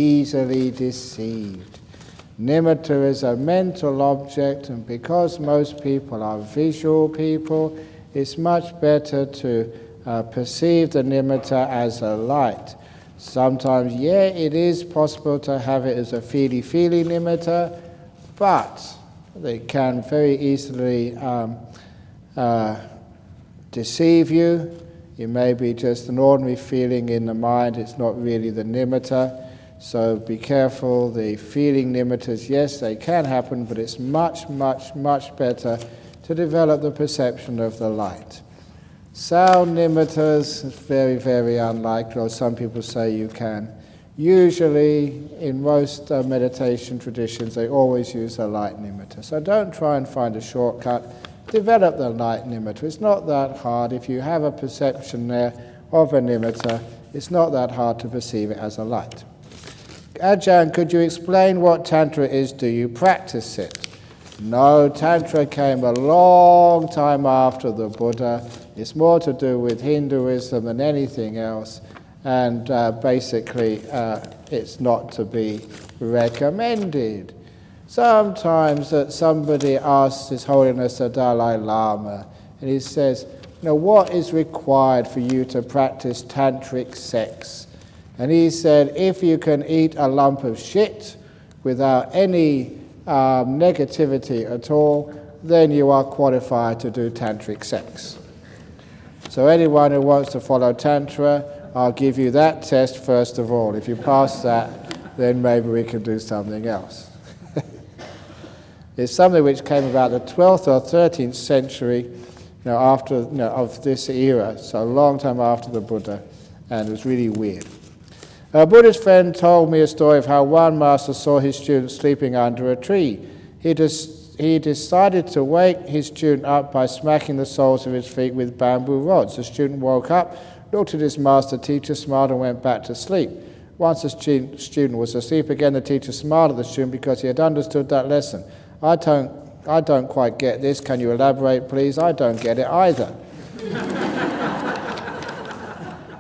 easily deceived. Nimitta is a mental object, and because most people are visual people, it's much better to perceive the nimitta as a light. Sometimes, it is possible to have it as a feely-feely nimitta, but they can very easily deceive you. It may be just an ordinary feeling in the mind, it's not really the nimitta. So be careful. The feeling nimittas, yes, they can happen, but it's much, much, much better to develop the perception of the light. Sound nimittas is very, very unlikely, or some people say you can. Usually, in most meditation traditions, they always use a light nimitta. So don't try and find a shortcut. Develop the light nimitta. It's not that hard. If you have a perception there of a nimitta, it's not that hard to perceive it as a light. Ajahn, could you explain what Tantra is? Do you practice it? No, Tantra came a long time after the Buddha. It's more to do with Hinduism than anything else, and basically it's not to be recommended. Sometimes somebody asks His Holiness the Dalai Lama, and he says, what is required for you to practice tantric sex? And he said, if you can eat a lump of shit without any negativity at all, then you are qualified to do tantric sex. So anyone who wants to follow Tantra, I'll give you that test first of all. If you pass that, then maybe we can do something else. It's something which came about the 12th or 13th century after of this era, so a long time after the Buddha, and it was really weird. A Buddhist friend told me a story of how one master saw his student sleeping under a tree. He decided to wake his student up by smacking the soles of his feet with bamboo rods. The student woke up, looked at his master teacher, smiled and went back to sleep. Once the student was asleep again, the teacher smiled at the student because he had understood that lesson. I don't quite get this. Can you elaborate, please? I don't get it either.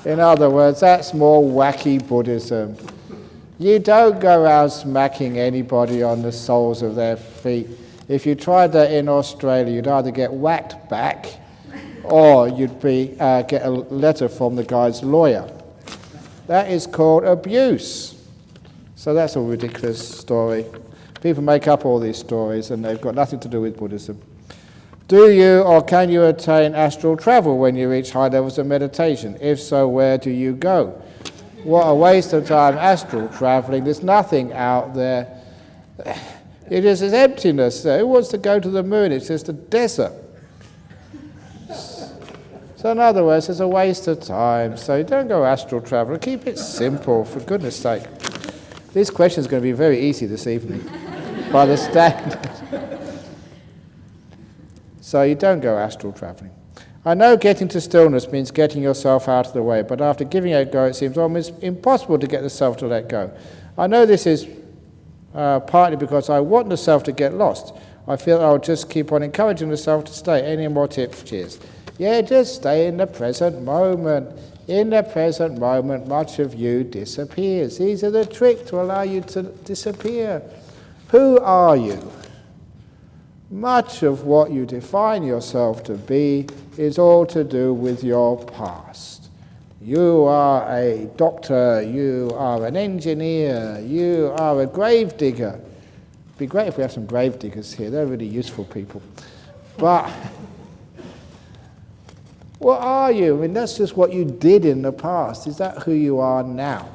In other words, that's more wacky Buddhism. You don't go around smacking anybody on the soles of their feet. If you tried that in Australia, you'd either get whacked back or you'd get a letter from the guy's lawyer. That is called abuse. So that's a ridiculous story. People make up all these stories and they've got nothing to do with Buddhism. Do you or can you attain astral travel when you reach high levels of meditation? If so, where do you go? What a waste of time astral traveling. There's nothing out there. It is emptiness there. Who wants to go to the moon? It's just a desert. So in other words, it's a waste of time. So you don't go astral travel. Keep it simple, for goodness sake. This question is going to be very easy this evening by the standard. So you don't go astral traveling. I know getting to stillness means getting yourself out of the way, but after giving it a go, it seems almost impossible to get the self to let go. I know this is partly because I want the self to get lost. I feel I'll just keep on encouraging the self to stay. Any more tips? Cheers. Yeah, just stay in the present moment. In the present moment, much of you disappears. These are the tricks to allow you to disappear. Who are you? Much of what you define yourself to be is all to do with your past. You are a doctor, you are an engineer, you are a grave digger. It'd be great if we have some grave diggers here, they're really useful people. But what are you? I mean, that's just what you did in the past. Is that who you are now?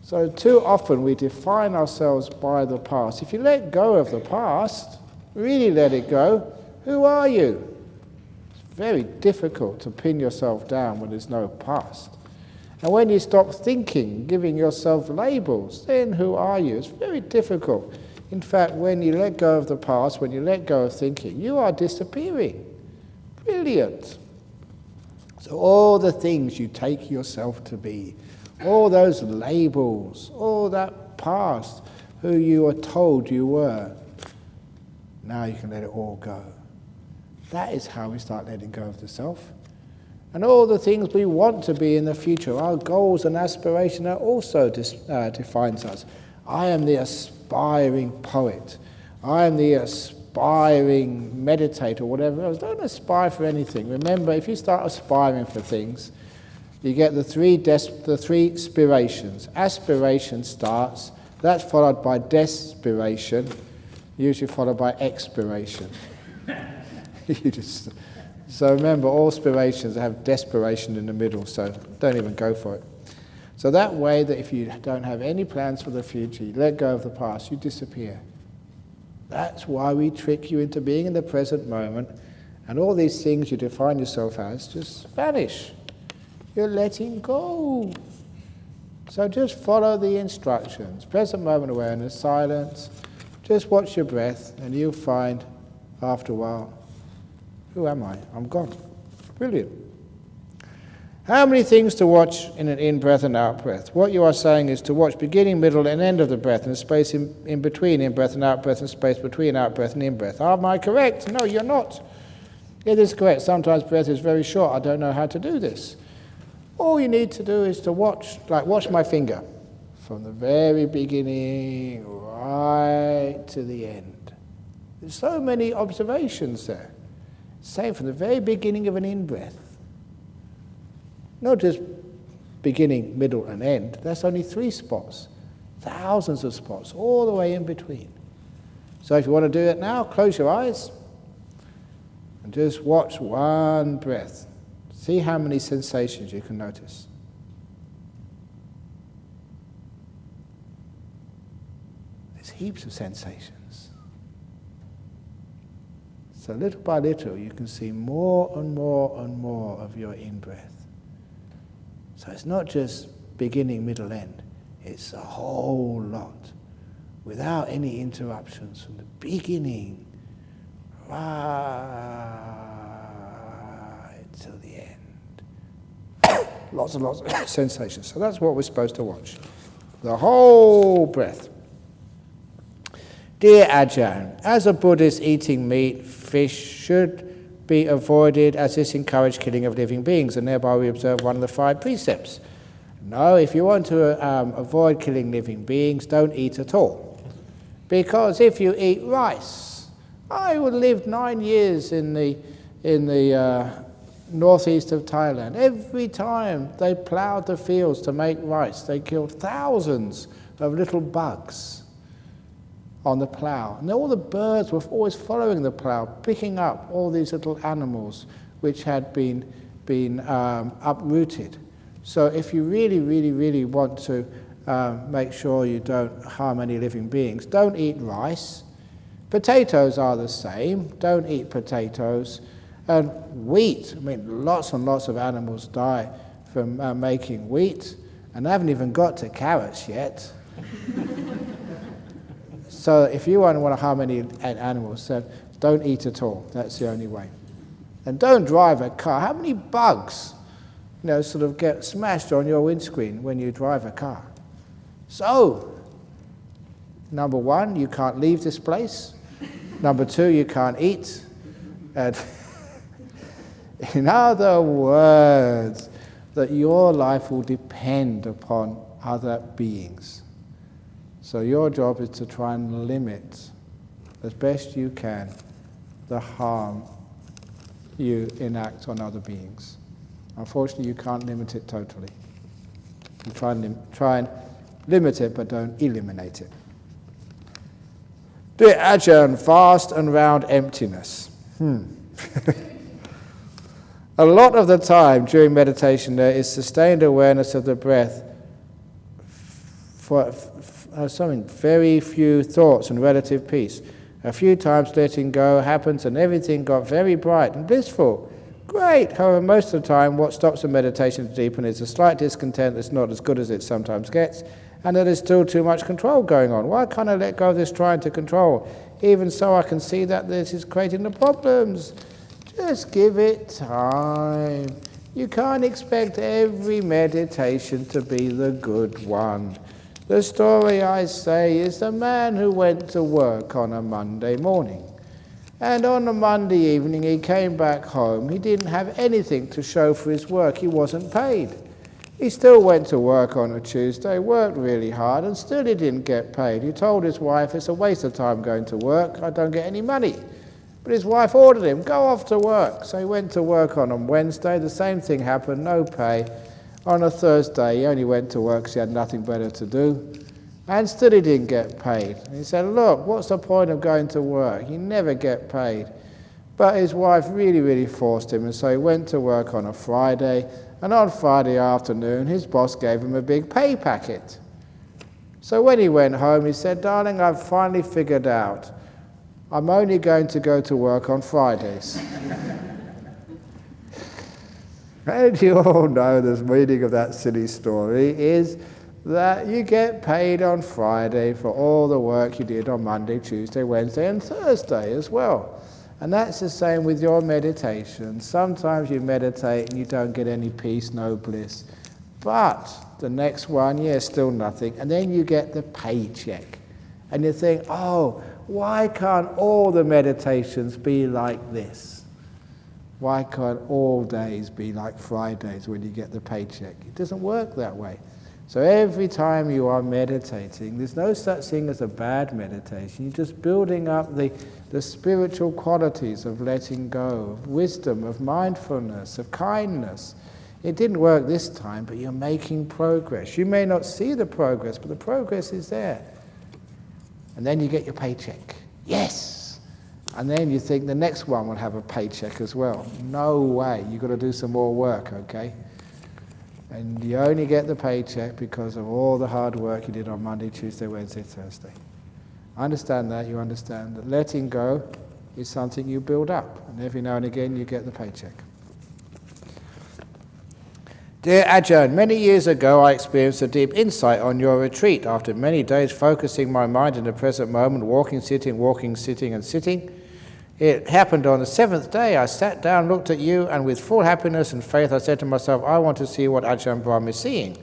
So too often we define ourselves by the past. If you let go of the past, really let it go, who are you? It's very difficult to pin yourself down when there's no past. And when you stop thinking, giving yourself labels, then who are you? It's very difficult. In fact, when you let go of the past, when you let go of thinking, you are disappearing. Brilliant. So all the things you take yourself to be, all those labels, all that past, who you were told you were, now you can let it all go. That is how we start letting go of the self. And all the things we want to be in the future, our goals and aspiration, are also defines us. I am the aspiring poet. I am the aspiring meditator, whatever else. Don't aspire for anything. Remember, if you start aspiring for things, you get the three spirations. Aspiration starts, that's followed by desperation, usually followed by expiration. So remember, all spirations have desperation in the middle, so don't even go for it. So that way, that if you don't have any plans for the future, you let go of the past, you disappear. That's why we trick you into being in the present moment, and all these things you define yourself as just vanish. You're letting go. So just follow the instructions. Present moment awareness, silence. Just watch your breath, and you'll find, after a while, who am I? I'm gone. Brilliant. How many things to watch in an in-breath and out-breath? What you are saying is to watch beginning, middle, and end of the breath, and the space in between in-breath and out-breath, and space between out-breath and in-breath. Am I correct? No, you're not. It is correct. Sometimes breath is very short. I don't know how to do this. All you need to do is to watch, like watch my finger, from the very beginning right to the end. There's so many observations there. Same from the very beginning of an in-breath. Not just beginning, middle, and end. That's only 3 spots. Thousands of spots, all the way in between. So if you want to do it now, close your eyes and just watch one breath. See how many sensations you can notice. There's heaps of sensations. So little by little, you can see more and more and more of your in-breath. So it's not just beginning, middle, end. It's a whole lot, without any interruptions, from the beginning right till the end. Lots and lots of sensations. So that's what we're supposed to watch. The whole breath. Dear Ajahn, as a Buddhist, eating meat, fish should be avoided, as this encourages killing of living beings, and thereby we observe one of the 5 precepts. No, if you want to avoid killing living beings, don't eat at all. Because if you eat rice, I would live 9 years in the northeast of Thailand. Every time they ploughed the fields to make rice, they killed thousands of little bugs on the plough. And all the birds were always following the plough, picking up all these little animals which had been uprooted. So if you really, really, really want to make sure you don't harm any living beings, don't eat rice. Potatoes are the same. Don't eat potatoes. And wheat, I mean, lots and lots of animals die from making wheat, and I haven't even got to carrots yet. So if you don't want to harm any animals, then don't eat at all. That's the only way. And don't drive a car. How many bugs, sort of get smashed on your windscreen when you drive a car? So, number 1, you can't leave this place. Number 2, you can't eat. And in other words, that your life will depend upon other beings. So your job is to try and limit, as best you can, the harm you enact on other beings. Unfortunately, you can't limit it totally. You try and limit it, but don't eliminate it. Dear Ajahn, fast and round emptiness. A lot of the time during meditation there is sustained awareness of the breath for something, very few thoughts and relative peace. A few times letting go happens and everything got very bright and blissful. Great! However, most of the time what stops the meditation to deepen is a slight discontent that's not as good as it sometimes gets, and that there's still too much control going on. Why can't I let go of this trying to control? Even so, I can see that this is creating the problems. Just give it time. You can't expect every meditation to be the good one. The story I say is the man who went to work on a Monday morning. And on a Monday evening he came back home. He didn't have anything to show for his work. He wasn't paid. He still went to work on a Tuesday, worked really hard, and still he didn't get paid. He told his wife, it's a waste of time going to work, I don't get any money. But his wife ordered him, go off to work. So he went to work on a Wednesday, the same thing happened, no pay. On a Thursday he only went to work because he had nothing better to do. And still he didn't get paid. And he said, look, what's the point of going to work? You never get paid. But his wife really forced him, and so he went to work on a Friday, and on Friday afternoon his boss gave him a big pay packet. So when he went home he said, darling, I've finally figured out I'm only going to go to work on Fridays. And you all know the meaning of that silly story is that you get paid on Friday for all the work you did on Monday, Tuesday, Wednesday and Thursday as well. And that's the same with your meditation. Sometimes you meditate and you don't get any peace, no bliss. But the next one, still nothing. And then you get the paycheck. And you think, oh, why can't all the meditations be like this? Why can't all days be like Fridays when you get the paycheck? It doesn't work that way. So every time you are meditating, there's no such thing as a bad meditation. You're just building up the spiritual qualities of letting go, of wisdom, of mindfulness, of kindness. It didn't work this time, but you're making progress. You may not see the progress, but the progress is there. And then you get your paycheck. Yes! And then you think the next one will have a paycheck as well. No way. You've got to do some more work, okay? And you only get the paycheck because of all the hard work you did on Monday, Tuesday, Wednesday, Thursday. I understand that. You understand that letting go is something you build up. And every now and again you get the paycheck. Dear Ajahn, many years ago I experienced a deep insight on your retreat. After many days focusing my mind in the present moment, walking, sitting, and sitting, it happened on the 7th day. I sat down, looked at you, and with full happiness and faith I said to myself, I want to see what Ajahn Brahm is seeing.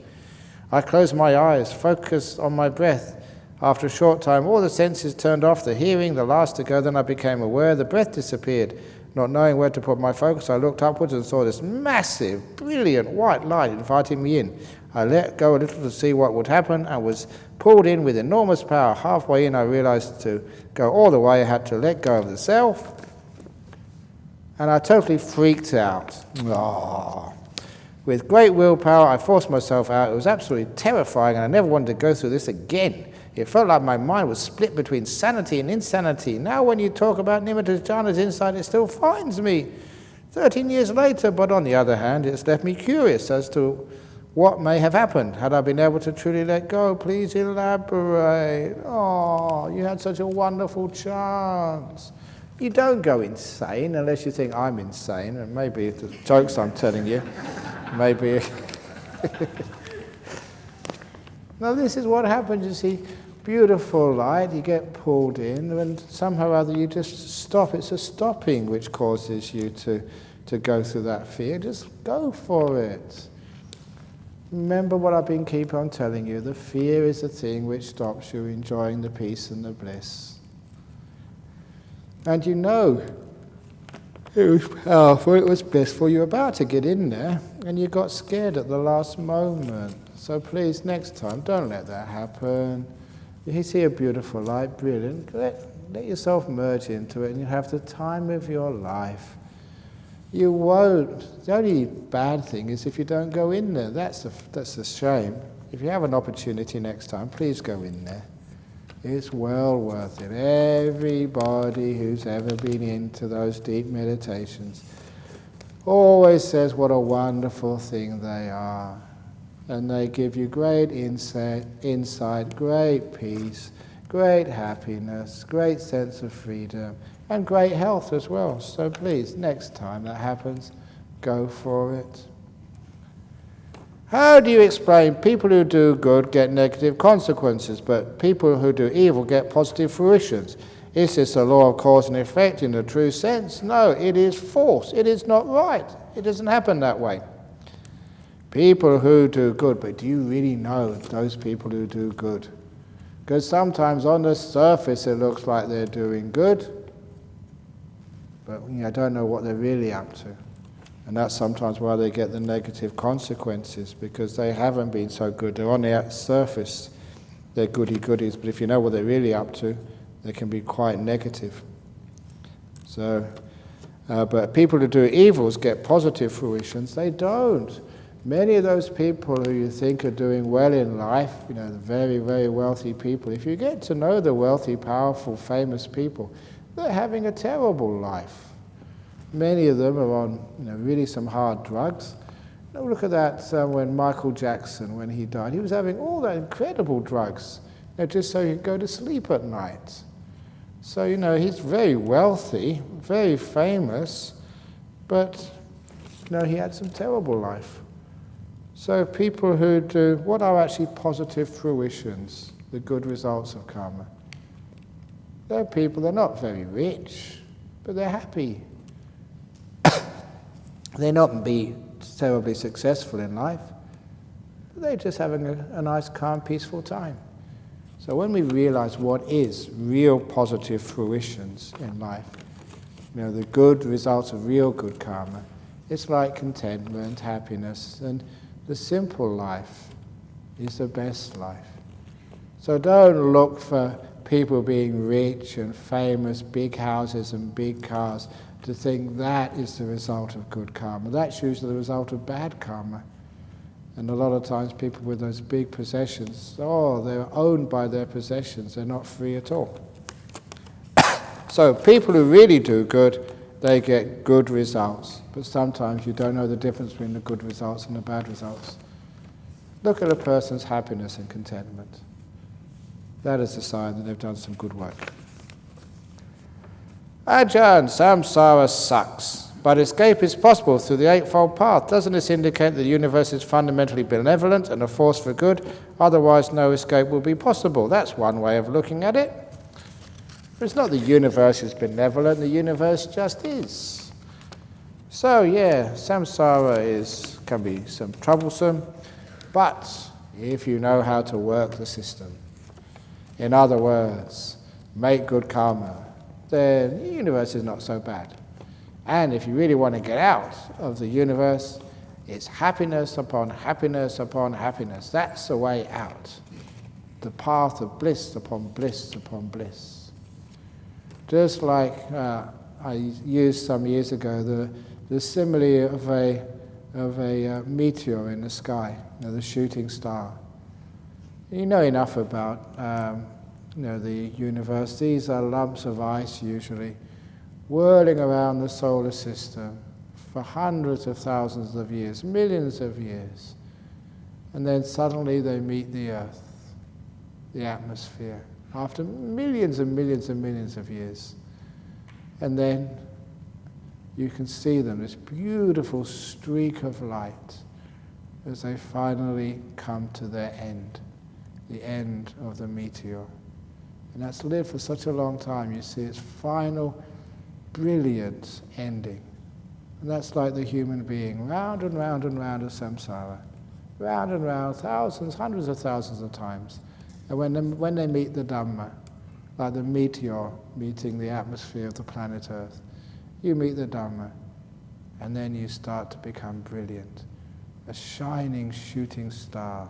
I closed my eyes, focused on my breath. After a short time, all the senses turned off, the hearing, the last to go. Then I became aware, the breath disappeared. Not knowing where to put my focus, I looked upwards and saw this massive, brilliant white light inviting me in. I let go a little to see what would happen and was pulled in with enormous power. Halfway in, I realized to go all the way, I had to let go of the self. And I totally freaked out. Oh. With great willpower, I forced myself out. It was absolutely terrifying, and I never wanted to go through this again. It felt like my mind was split between sanity and insanity. Now when you talk about Nimitta Jhana's insight, it still finds me 13 years later. But on the other hand, it's left me curious as to what may have happened. Had I been able to truly let go? Please elaborate. Oh, you had such a wonderful chance. You don't go insane unless you think I'm insane, and maybe the jokes I'm telling you, maybe. Now this is what happens, you see, beautiful light, you get pulled in, and somehow or other you just stop. It's a stopping which causes you to go through that fear. Just go for it. Remember what I've been keep on telling you, the fear is the thing which stops you enjoying the peace and the bliss. And you know it was powerful, it was blissful, you're about to get in there, and you got scared at the last moment. So please, next time, don't let that happen. You see a beautiful light, brilliant, let yourself merge into it, and you'll have the time of your life. You won't. The only bad thing is if you don't go in there. That's a shame. If you have an opportunity next time, please go in there. It's well worth it. Everybody who's ever been into those deep meditations always says what a wonderful thing they are. And they give you great insight, great peace, great happiness, great sense of freedom, and great health as well. So please, next time that happens, go for it. How do you explain people who do good get negative consequences, but people who do evil get positive fruitions? Is this a law of cause and effect in the true sense? No, it is false. It is not right. It doesn't happen that way. People who do good, but do you really know those people who do good? Because sometimes on the surface it looks like they're doing good, but don't know what they're really up to. And that's sometimes why they get the negative consequences, because they haven't been so good. They're on the surface, they're goody-goodies, but if you know what they're really up to, they can be quite negative. So, but people who do evils get positive fruitions. They don't. Many of those people who you think are doing well in life, the very, very wealthy people, if you get to know the wealthy, powerful, famous people, they're having a terrible life. Many of them are on, really some hard drugs. Look at that when Michael Jackson, when he died, he was having all that incredible drugs, just so he could go to sleep at night. So, he's very wealthy, very famous, but, he had some terrible life. So people who do, what are actually positive fruitions, the good results of karma? They're people, they're not very rich, but they're happy. They're not be terribly successful in life, but they're just having a nice, calm, peaceful time. So when we realize what is real positive fruitions in life, the good results of real good karma, it's like contentment, happiness, and the simple life is the best life. So don't look for people being rich and famous, big houses and big cars, to think that is the result of good karma. That's usually the result of bad karma. And a lot of times people with those big possessions, they're owned by their possessions, they're not free at all. So people who really do good, they get good results. But sometimes you don't know the difference between the good results and the bad results. Look at a person's happiness and contentment. That is a sign that they've done some good work. Ajahn, samsara sucks, but escape is possible through the Eightfold Path. Doesn't this indicate that the universe is fundamentally benevolent and a force for good? Otherwise, no escape will be possible. That's one way of looking at it. But it's not the universe is benevolent, the universe just is. So, samsara can be some troublesome, but if you know how to work the system, in other words, make good karma, then the universe is not so bad. And if you really want to get out of the universe, it's happiness upon happiness upon happiness. That's the way out. The path of bliss upon bliss upon bliss. Just like I used some years ago the simile of a meteor in the sky, the shooting star. You know enough about the universe. These are lumps of ice usually, whirling around the solar system for hundreds of thousands of years, millions of years. And then suddenly they meet the earth, the atmosphere, after millions and millions and millions of years. And then you can see them, this beautiful streak of light, as they finally come to their end, the end of the meteor. And that's lived for such a long time. You see its final, brilliant ending. And that's like the human being, round and round and round of samsara. Round and round, thousands, hundreds of thousands of times. And when they meet the Dhamma, like the meteor meeting the atmosphere of the planet Earth, you meet the Dhamma, and then you start to become brilliant. A shining shooting star,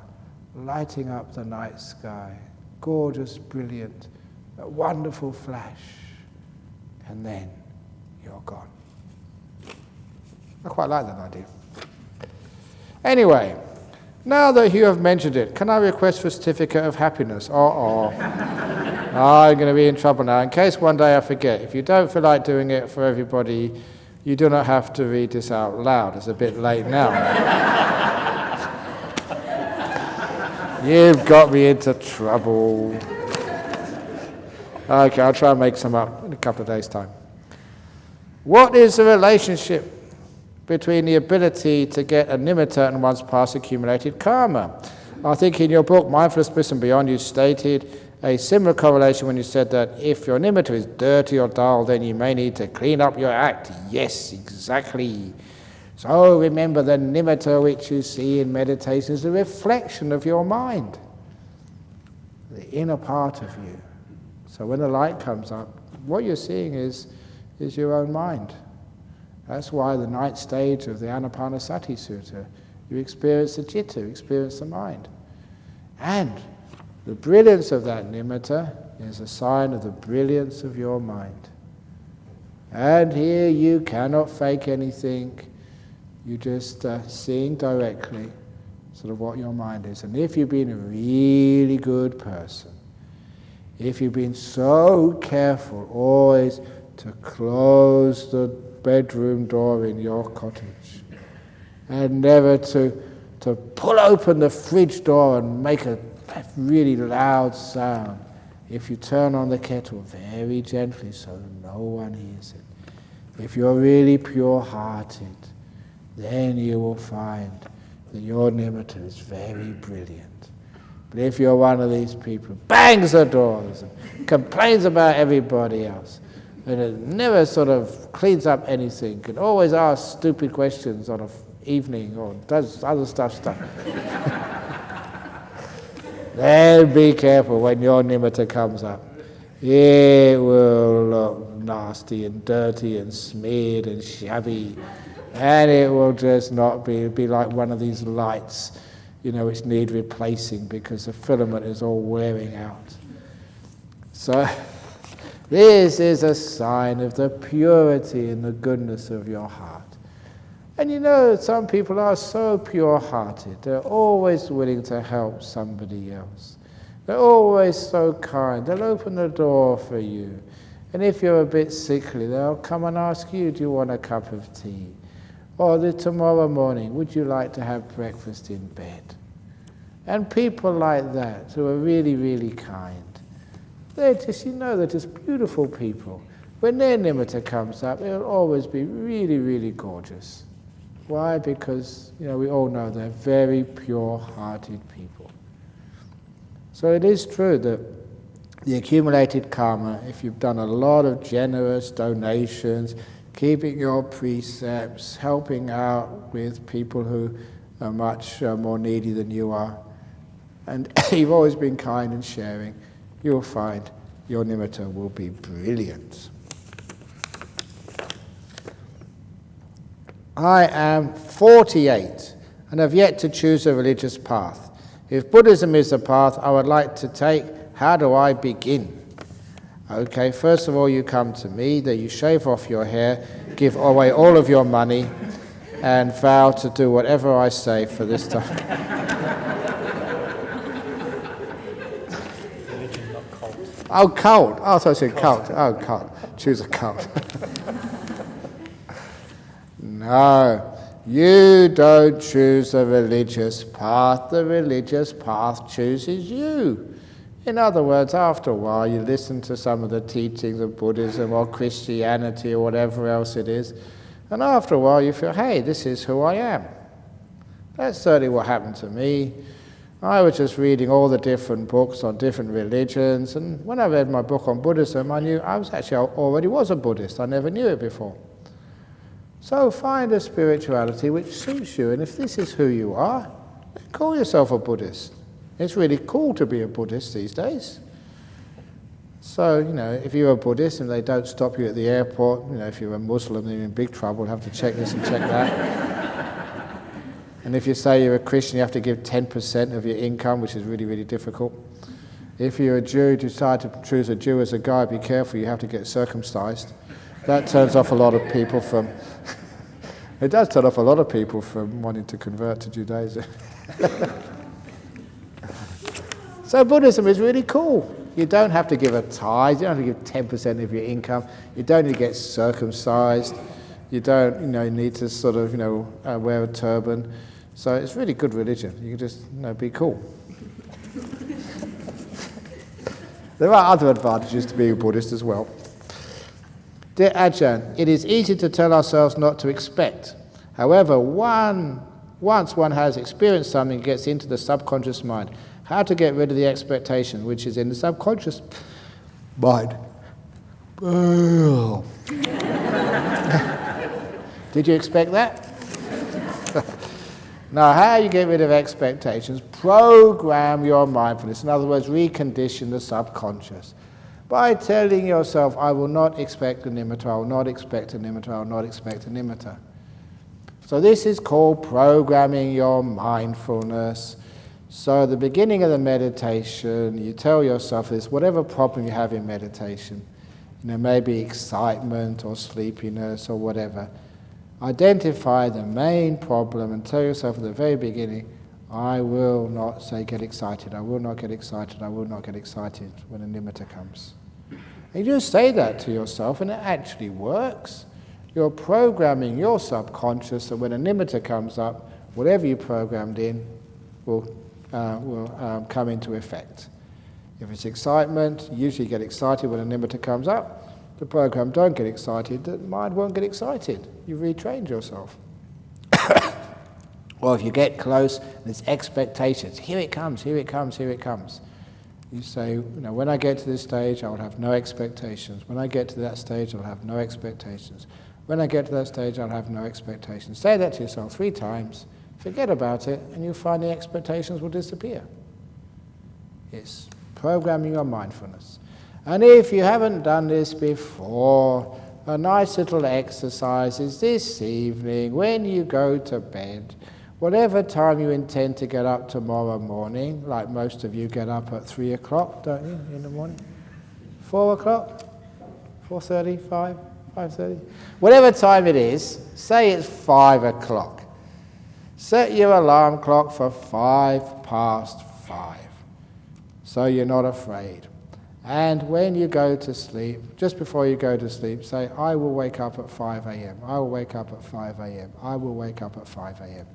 lighting up the night sky. Gorgeous, brilliant, a wonderful flash, and then you're gone. I quite like that idea. Anyway, now that you have mentioned it, can I request for a certificate of happiness? I'm going to be in trouble now. In case one day I forget, if you don't feel like doing it for everybody, you do not have to read this out loud. It's a bit late now. You've got me into trouble. Okay, I'll try and make some up in a couple of days' time. What is the relationship between the ability to get a nimitta and one's past accumulated karma? I think in your book, Mindfulness, Bliss and Beyond, you stated a similar correlation when you said that if your nimitta is dirty or dull, then you may need to clean up your act. Yes, exactly. So remember, the nimitta which you see in meditation is a reflection of your mind, the inner part of you. So when the light comes up, what you're seeing is is your own mind. That's why the 9th stage of the Anapanasati Sutta, you experience the citta, you experience the mind. And the brilliance of that nimitta is a sign of the brilliance of your mind. And here you cannot fake anything. You just seeing directly sort of what your mind is. And if you've been a really good person, if you've been so careful always to close the bedroom door in your cottage, and never to pull open the fridge door and make a really loud sound, if you turn on the kettle very gently so no one hears it, if you're really pure-hearted, then you will find that your nimitta is very brilliant. But if you're one of these people who bangs the doors and complains about everybody else, and it never sort of cleans up anything, and always asks stupid questions on an evening or does other stuff, then be careful when your nimitta comes up. It will look nasty and dirty and smeared and shabby, and it will just not be like one of these lights, which need replacing because the filament is all wearing out. So this is a sign of the purity and the goodness of your heart. And some people are so pure-hearted. They're always willing to help somebody else. They're always so kind. They'll open the door for you. And if you're a bit sickly, they'll come and ask you, do you want a cup of tea? Or tomorrow morning, would you like to have breakfast in bed? And people like that who are really, really kind, they're just, they're just beautiful people. When their nimitta comes up, it'll always be really, really gorgeous. Why? Because, we all know they're very pure-hearted people. So it is true that the accumulated karma, if you've done a lot of generous donations, keeping your precepts, helping out with people who are much more needy than you are, and you've always been kind and sharing, you'll find your nimitta will be brilliant. I am 48 and have yet to choose a religious path. If Buddhism is the path I would like to take, how do I begin? Okay, first of all you come to me, that you shave off your hair, give away all of your money, and vow to do whatever I say for this time. Religion, not cult. Oh, cult. Oh, I thought I said cult. Oh, cult. Choose a cult. No, you don't choose the religious path. The religious path chooses you. In other words, after a while, you listen to some of the teachings of Buddhism or Christianity or whatever else it is, and after a while you feel, hey, this is who I am. That's certainly what happened to me. I was just reading all the different books on different religions, and when I read my book on Buddhism, I knew I already was a Buddhist. I never knew it before. So find a spirituality which suits you, and if this is who you are, then call yourself a Buddhist. It's really cool to be a Buddhist these days. So, if you're a Buddhist and they don't stop you at the airport, if you're a Muslim, then you're in big trouble, you have to check this and check that. And if you say you're a Christian, you have to give 10% of your income, which is really, really difficult. If you're a Jew, decide to choose a Jew as a guy, be careful, you have to get circumcised. That turns off a lot of people from... It does turn off a lot of people from wanting to convert to Judaism. So Buddhism is really cool. You don't have to give a tithe, you don't have to give 10% of your income, you don't need to get circumcised, you don't need to sort of wear a turban. So it's really good religion. You can just be cool. There are other advantages to being a Buddhist as well. Dear Ajahn, it is easy to tell ourselves not to expect. However, once one has experienced something, it gets into the subconscious mind. How to get rid of the expectation which is in the subconscious mind? Did you expect that? Now, how you get rid of expectations? Program your mindfulness. In other words, recondition the subconscious by telling yourself, I will not expect a nimitta, I will not expect a nimitta, I will not expect a nimitta. So this is called programming your mindfulness. So at the beginning of the meditation, you tell yourself this, whatever problem you have in meditation, maybe excitement or sleepiness or whatever, identify the main problem and tell yourself at the very beginning, I will not get excited, I will not get excited, I will not get excited when a nimitta comes. And you just say that to yourself and it actually works. You're programming your subconscious that when a nimitta comes up, whatever you programmed in will come into effect. If it's excitement, you usually get excited when a nimitta comes up. The program don't get excited, the mind won't get excited. You've retrained yourself. Or if you get close, there's expectations. Here it comes, here it comes, here it comes. You say, when I get to this stage, I will have no expectations. When I get to that stage, I'll have no expectations. When I get to that stage, I'll have no expectations. Say that to yourself 3 times, forget about it, and you'll find the expectations will disappear. It's programming your mindfulness. And if you haven't done this before, a nice little exercise is this evening, when you go to bed, whatever time you intend to get up tomorrow morning, like most of you get up at 3 o'clock, don't you, in the morning? 4 o'clock? 4:30, 5, 5:30? Whatever time it is, say it's 5 o'clock. Set your alarm clock for 5:05, so you're not afraid. And when you go to sleep, just before you go to sleep, say, I will wake up at 5 a.m. I will wake up at 5 a.m. I will wake up at 5 a.m.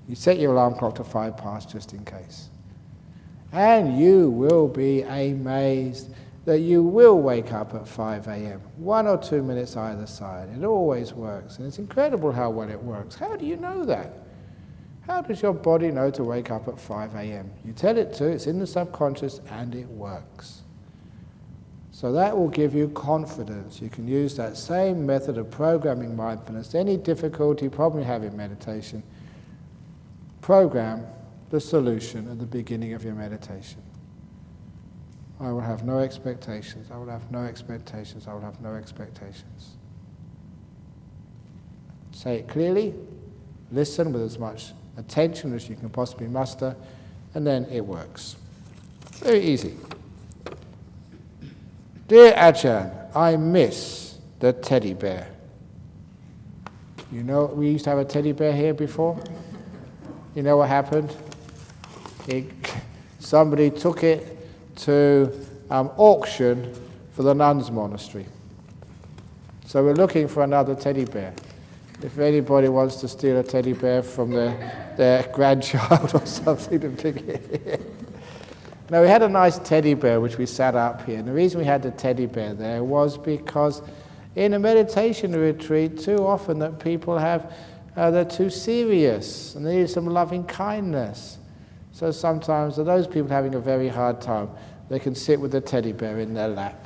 You set your alarm clock to 5 past just in case. And you will be amazed that you will wake up at 5 a.m. 1 or 2 minutes either side. It always works. And it's incredible how well it works. How do you know that? How does your body know to wake up at 5 a.m.? You tell it to, it's in the subconscious, and it works. So that will give you confidence. You can use that same method of programming mindfulness. Any difficulty, problem you have in meditation, program the solution at the beginning of your meditation. I will have no expectations, I will have no expectations, I will have no expectations. Say it clearly, listen with as much attention as you can possibly muster, and then it works. Very easy. Dear Ajahn, I miss the teddy bear. You know, we used to have a teddy bear here before. You know what happened? Somebody took it to auction for the nuns' monastery. So we're looking for another teddy bear. If anybody wants to steal a teddy bear from their grandchild or something to pick it. Now, we had a nice teddy bear which we sat up here. And the reason we had the teddy bear there was because in a meditation retreat, too often that people they're too serious and they need some loving kindness. So sometimes those people having a very hard time, they can sit with the teddy bear in their lap.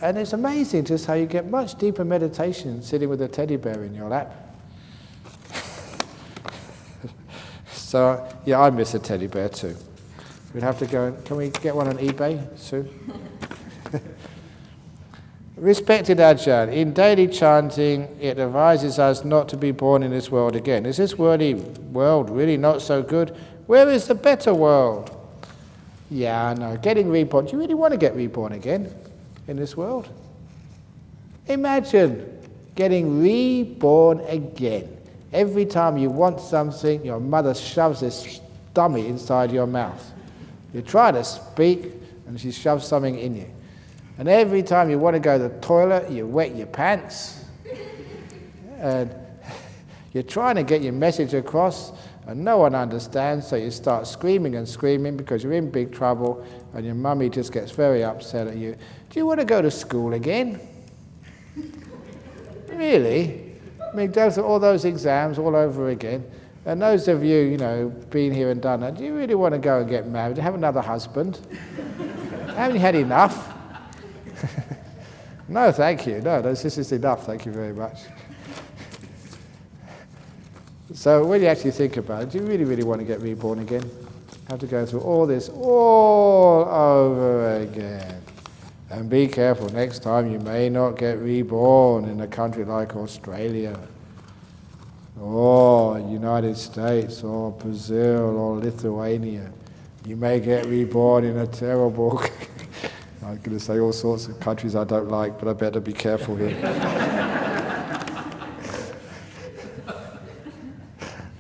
And it's amazing just how you get much deeper meditation sitting with a teddy bear in your lap. So, yeah, I miss a teddy bear too. We'd have to go, can we get one on eBay soon? Respected Ajahn, in daily chanting, it advises us not to be born in this world again. Is this world really not so good? Where is the better world? Yeah, I know. Getting reborn. Do you really want to get reborn again in this world? Imagine getting reborn again. Every time you want something, your mother shoves this dummy inside your mouth. You try to speak, and she shoves something in you. And every time you want to go to the toilet, you wet your pants. And you're trying to get your message across, and no one understands, so you start screaming and screaming because you're in big trouble, and your mummy just gets very upset at you. Do you want to go to school again? Really? I mean, go through all those exams all over again. And those of you, been here and done that, do you really want to go and get married? Have another husband? Haven't you had enough? No, thank you. No, this is enough. Thank you very much. So when you actually think about it, do you really, really want to get reborn again? Have to go through all this all over again. And be careful, next time you may not get reborn in a country like Australia, or United States, or Brazil, or Lithuania. You may get reborn in a terrible... I'm going to say all sorts of countries I don't like, but I better be careful here.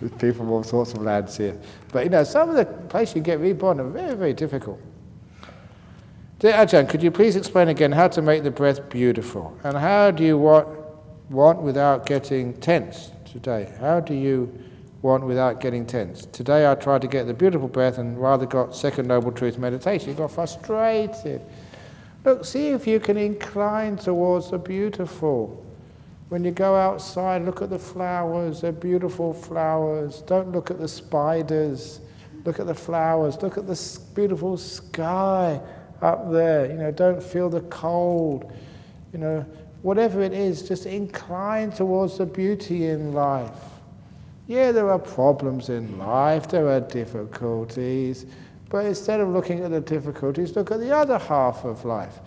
There's people from all sorts of lands here. But some of the places you get reborn are very, very difficult. Dear Ajahn, could you please explain again how to make the breath beautiful? And how do you want without getting tense today? How do you want without getting tense? Today I tried to get the beautiful breath and rather got Second Noble Truth meditation. You got frustrated. Look, see if you can incline towards the beautiful. When you go outside, look at the flowers. They're beautiful flowers. Don't look at the spiders. Look at the flowers. Look at the beautiful sky up there. Don't feel the cold. Whatever it is, just incline towards the beauty in life. Yeah, there are problems in life, there are difficulties, but instead of looking at the difficulties, look at the other half of life.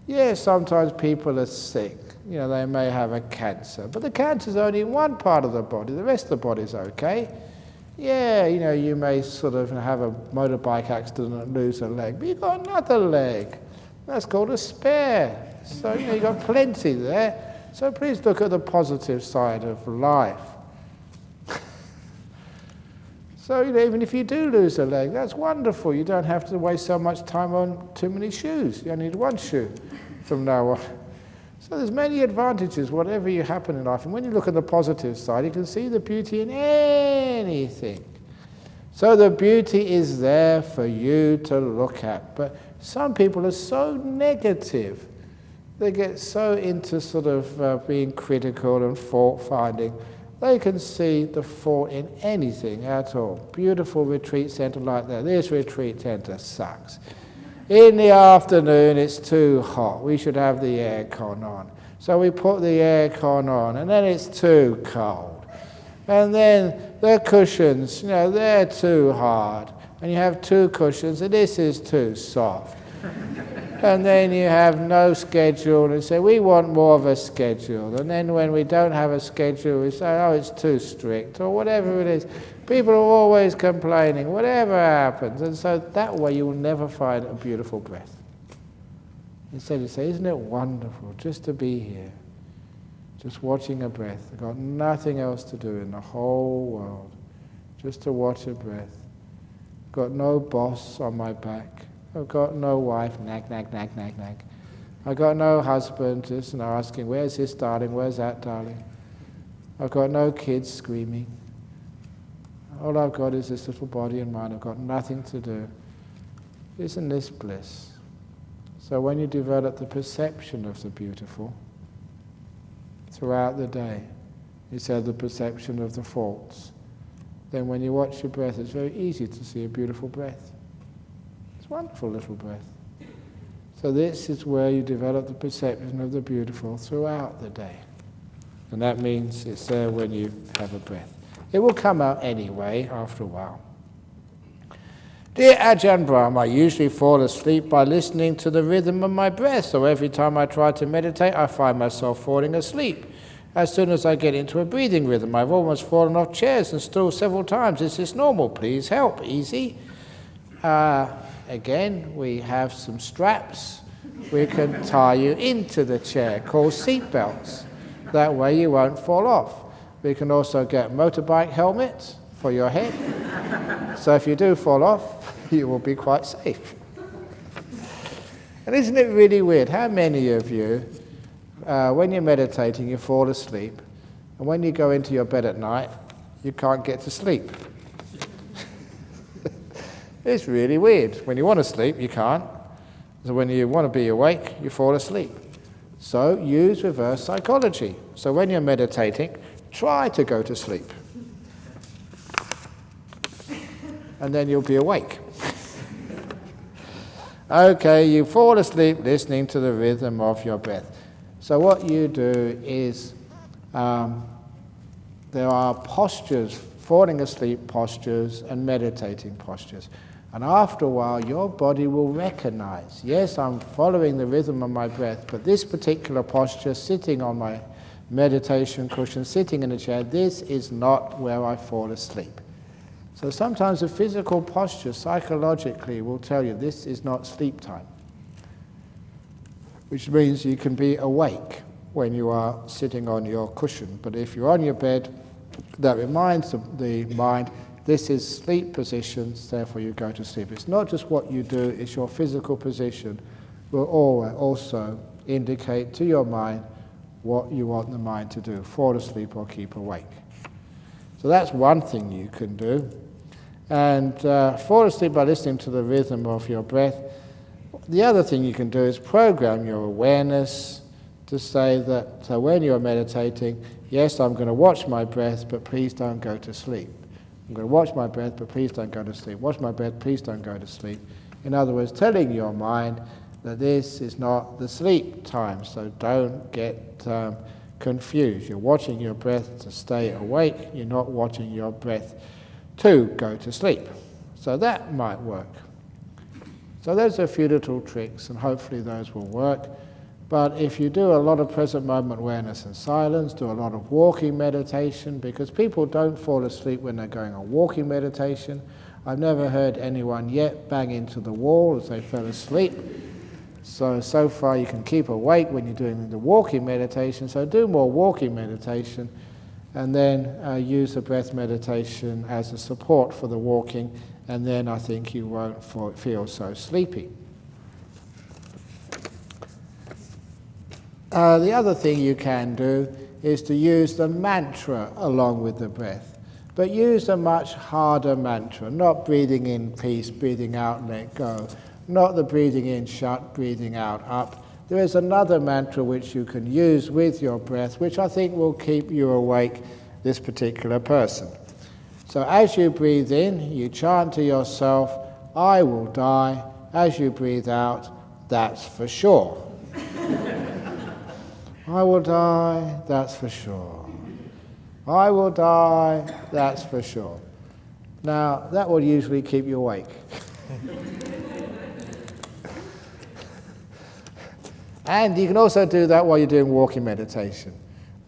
Yeah, sometimes people are sick. They may have a cancer, but the cancer's only in one part of the body, the rest of the body's okay. Yeah, you may sort of have a motorbike accident and lose a leg, but you've got another leg. That's called a spare. So, you've got plenty there. So please look at the positive side of life. So, even if you do lose a leg, that's wonderful. You don't have to waste so much time on too many shoes. You only need one shoe from now on. So there's many advantages, whatever you happen in life. And when you look at the positive side, you can see the beauty in anything. So the beauty is there for you to look at. But some people are so negative. They get so into sort of being critical and fault-finding. They can see the fault in anything at all. Beautiful retreat centre like that. This retreat centre sucks. In the afternoon, it's too hot. We should have the aircon on. So we put the aircon on, and then it's too cold. And then the cushions, they're too hard. And you have two cushions, and this is too soft. And then you have no schedule, and say, we want more of a schedule. And then when we don't have a schedule, we say, oh, it's too strict, or whatever it is. People are always complaining, whatever happens. And so that way you will never find a beautiful breath. Instead you say, isn't it wonderful just to be here, just watching a breath. I've got nothing else to do in the whole world, just to watch a breath. Got no boss on my back. I've got no wife, nag, nag, nag, nag, nag. I've got no husband just asking, where's this darling, where's that darling? I've got no kids screaming. All I've got is this little body and mind. I've got nothing to do. Isn't this bliss? So when you develop the perception of the beautiful throughout the day, instead of the perception of the faults, then when you watch your breath, it's very easy to see a beautiful breath. It's a wonderful little breath. So this is where you develop the perception of the beautiful throughout the day. And that means it's there when you have a breath. It will come out anyway after a while. Dear Ajahn Brahm, I usually fall asleep by listening to the rhythm of my breath, so every time I try to meditate, I find myself falling asleep. As soon as I get into a breathing rhythm, I've almost fallen off chairs and stools several times. Is this normal? Please help. Easy. Again, we have some straps. We can tie you into the chair, called seat belts. That way you won't fall off. We can also get motorbike helmets for your head. So if you do fall off, you will be quite safe. And isn't it really weird? How many of you, when you're meditating, you fall asleep, and when you go into your bed at night, you can't get to sleep? It's really weird. When you want to sleep, you can't. So when you want to be awake, you fall asleep. So use reverse psychology. So when you're meditating, try to go to sleep. And then you'll be awake. Okay, you fall asleep listening to the rhythm of your breath. So what you do is, there are postures, falling asleep postures and meditating postures. And after a while, your body will recognize, yes, I'm following the rhythm of my breath, but this particular posture, sitting on my meditation cushion, sitting in a chair, this is not where I fall asleep. So sometimes the physical posture psychologically will tell you this is not sleep time, which means you can be awake when you are sitting on your cushion. But if you're on your bed, that reminds the mind, this is sleep positions, therefore you go to sleep. It's not just what you do, it's your physical position will also indicate to your mind what you want the mind to do, fall asleep or keep awake. So that's one thing you can do. And fall asleep by listening to the rhythm of your breath. The other thing you can do is program your awareness to say that when you're meditating, yes, I'm going to watch my breath, but please don't go to sleep. I'm going to watch my breath, but please don't go to sleep. Watch my breath, please don't go to sleep. In other words, telling your mind that this is not the sleep time, so don't get confused. You're watching your breath to stay awake. You're not watching your breath to go to sleep. So that might work. So those are a few little tricks, and hopefully those will work. But if you do a lot of present moment awareness and silence, do a lot of walking meditation, because people don't fall asleep when they're going on walking meditation. I've never heard anyone yet bang into the wall as they fell asleep. So far you can keep awake when you're doing the walking meditation, so do more walking meditation, and then use the breath meditation as a support for the walking, and then I think you won't feel so sleepy. The other thing you can do is to use the mantra along with the breath, but use a much harder mantra, not breathing in peace, breathing out, let go, not the breathing in shut, breathing out up. There is another mantra which you can use with your breath, which I think will keep you awake, this particular person. So as you breathe in, you chant to yourself, I will die. As you breathe out, that's for sure. I will die, that's for sure. I will die, that's for sure. Now, that will usually keep you awake. And you can also do that while you're doing walking meditation.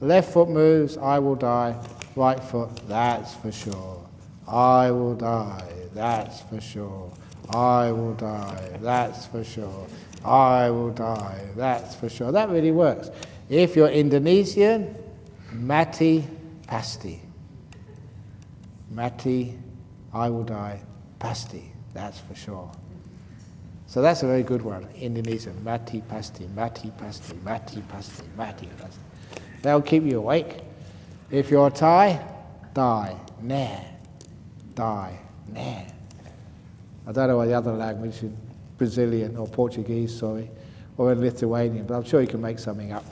Left foot moves, I will die. Right foot, that's for sure. I will die, that's for sure. I will die, that's for sure. I will die, that's for sure. That really works. If you're Indonesian, mati pasti. Mati, I will die, pasti, that's for sure. So that's a very good one, Indonesian. Mati pasti, mati pasti, mati pasti, mati pasti. That'll keep you awake. If you're Thai, die, nah, die, nah. I don't know what the other language is, Brazilian or Portuguese, sorry, or in Lithuanian, but I'm sure you can make something up.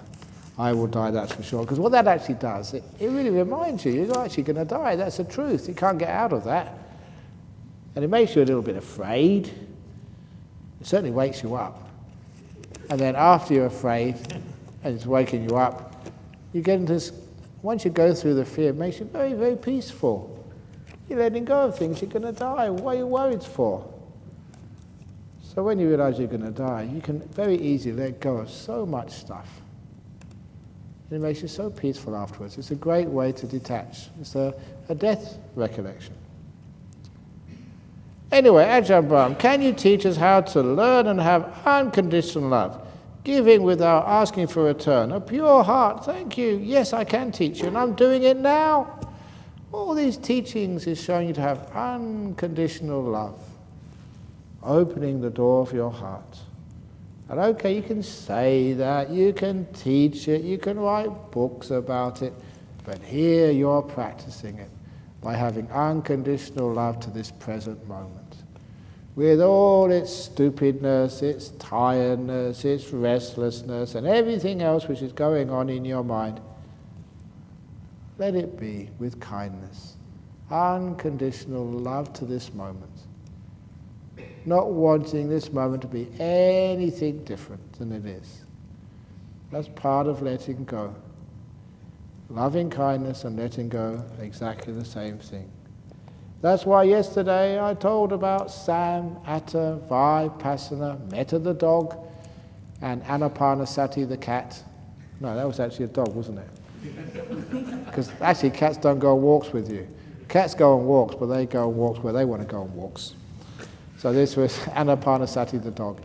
I will die, that's for sure. Because what that actually does, it really reminds you, you're not actually going to die. That's the truth. You can't get out of that. And it makes you a little bit afraid. It certainly wakes you up. And then after you're afraid, and it's waking you up, you get into this, once you go through the fear, it makes you very, very peaceful. You're letting go of things, you're going to die. What are you worried for? So when you realize you're going to die, you can very easily let go of so much stuff. And it makes you so peaceful afterwards. It's a great way to detach. It's a death recollection. Anyway, Ajahn Brahm, can you teach us how to learn and have unconditional love, giving without asking for return, a pure heart? Thank you. Yes, I can teach you, and I'm doing it now. All these teachings is showing you to have unconditional love, opening the door of your heart. And okay, you can say that, you can teach it, you can write books about it, but here you're practicing it by having unconditional love to this present moment. With all its stupidness, its tiredness, its restlessness, and everything else which is going on in your mind, let it be with kindness, unconditional love to this moment. Not wanting this moment to be anything different than it is. That's part of letting go. Loving kindness and letting go are exactly the same thing. That's why yesterday I told about Sam, Atta, Vipassana, Metta the dog, and Anapanasati the cat. No, that was actually a dog, wasn't it? Because actually cats don't go on walks with you. Cats go on walks, but they go on walks where they want to go on walks. So this was Anapanasati the dog.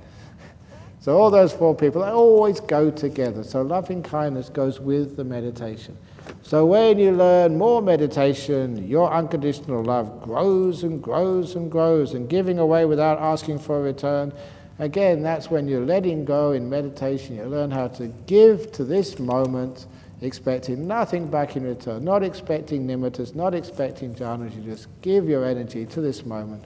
So all those four people, they always go together. So loving kindness goes with the meditation. So when you learn more meditation, your unconditional love grows and grows and grows, and giving away without asking for a return. Again, that's when you're letting go in meditation. You learn how to give to this moment, expecting nothing back in return, not expecting nimittas, not expecting jhanas. You just give your energy to this moment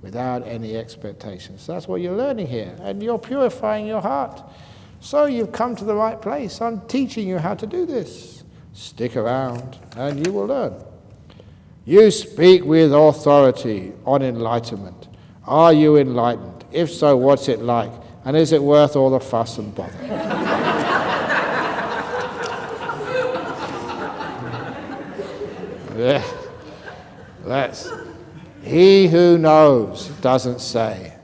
without any expectations. So that's what you're learning here, and you're purifying your heart. So you've come to the right place. I'm teaching you how to do this. Stick around and you will learn. You speak with authority on enlightenment. Are you enlightened? If so, what's it like? And is it worth all the fuss and bother? Yeah, that's he who knows doesn't say.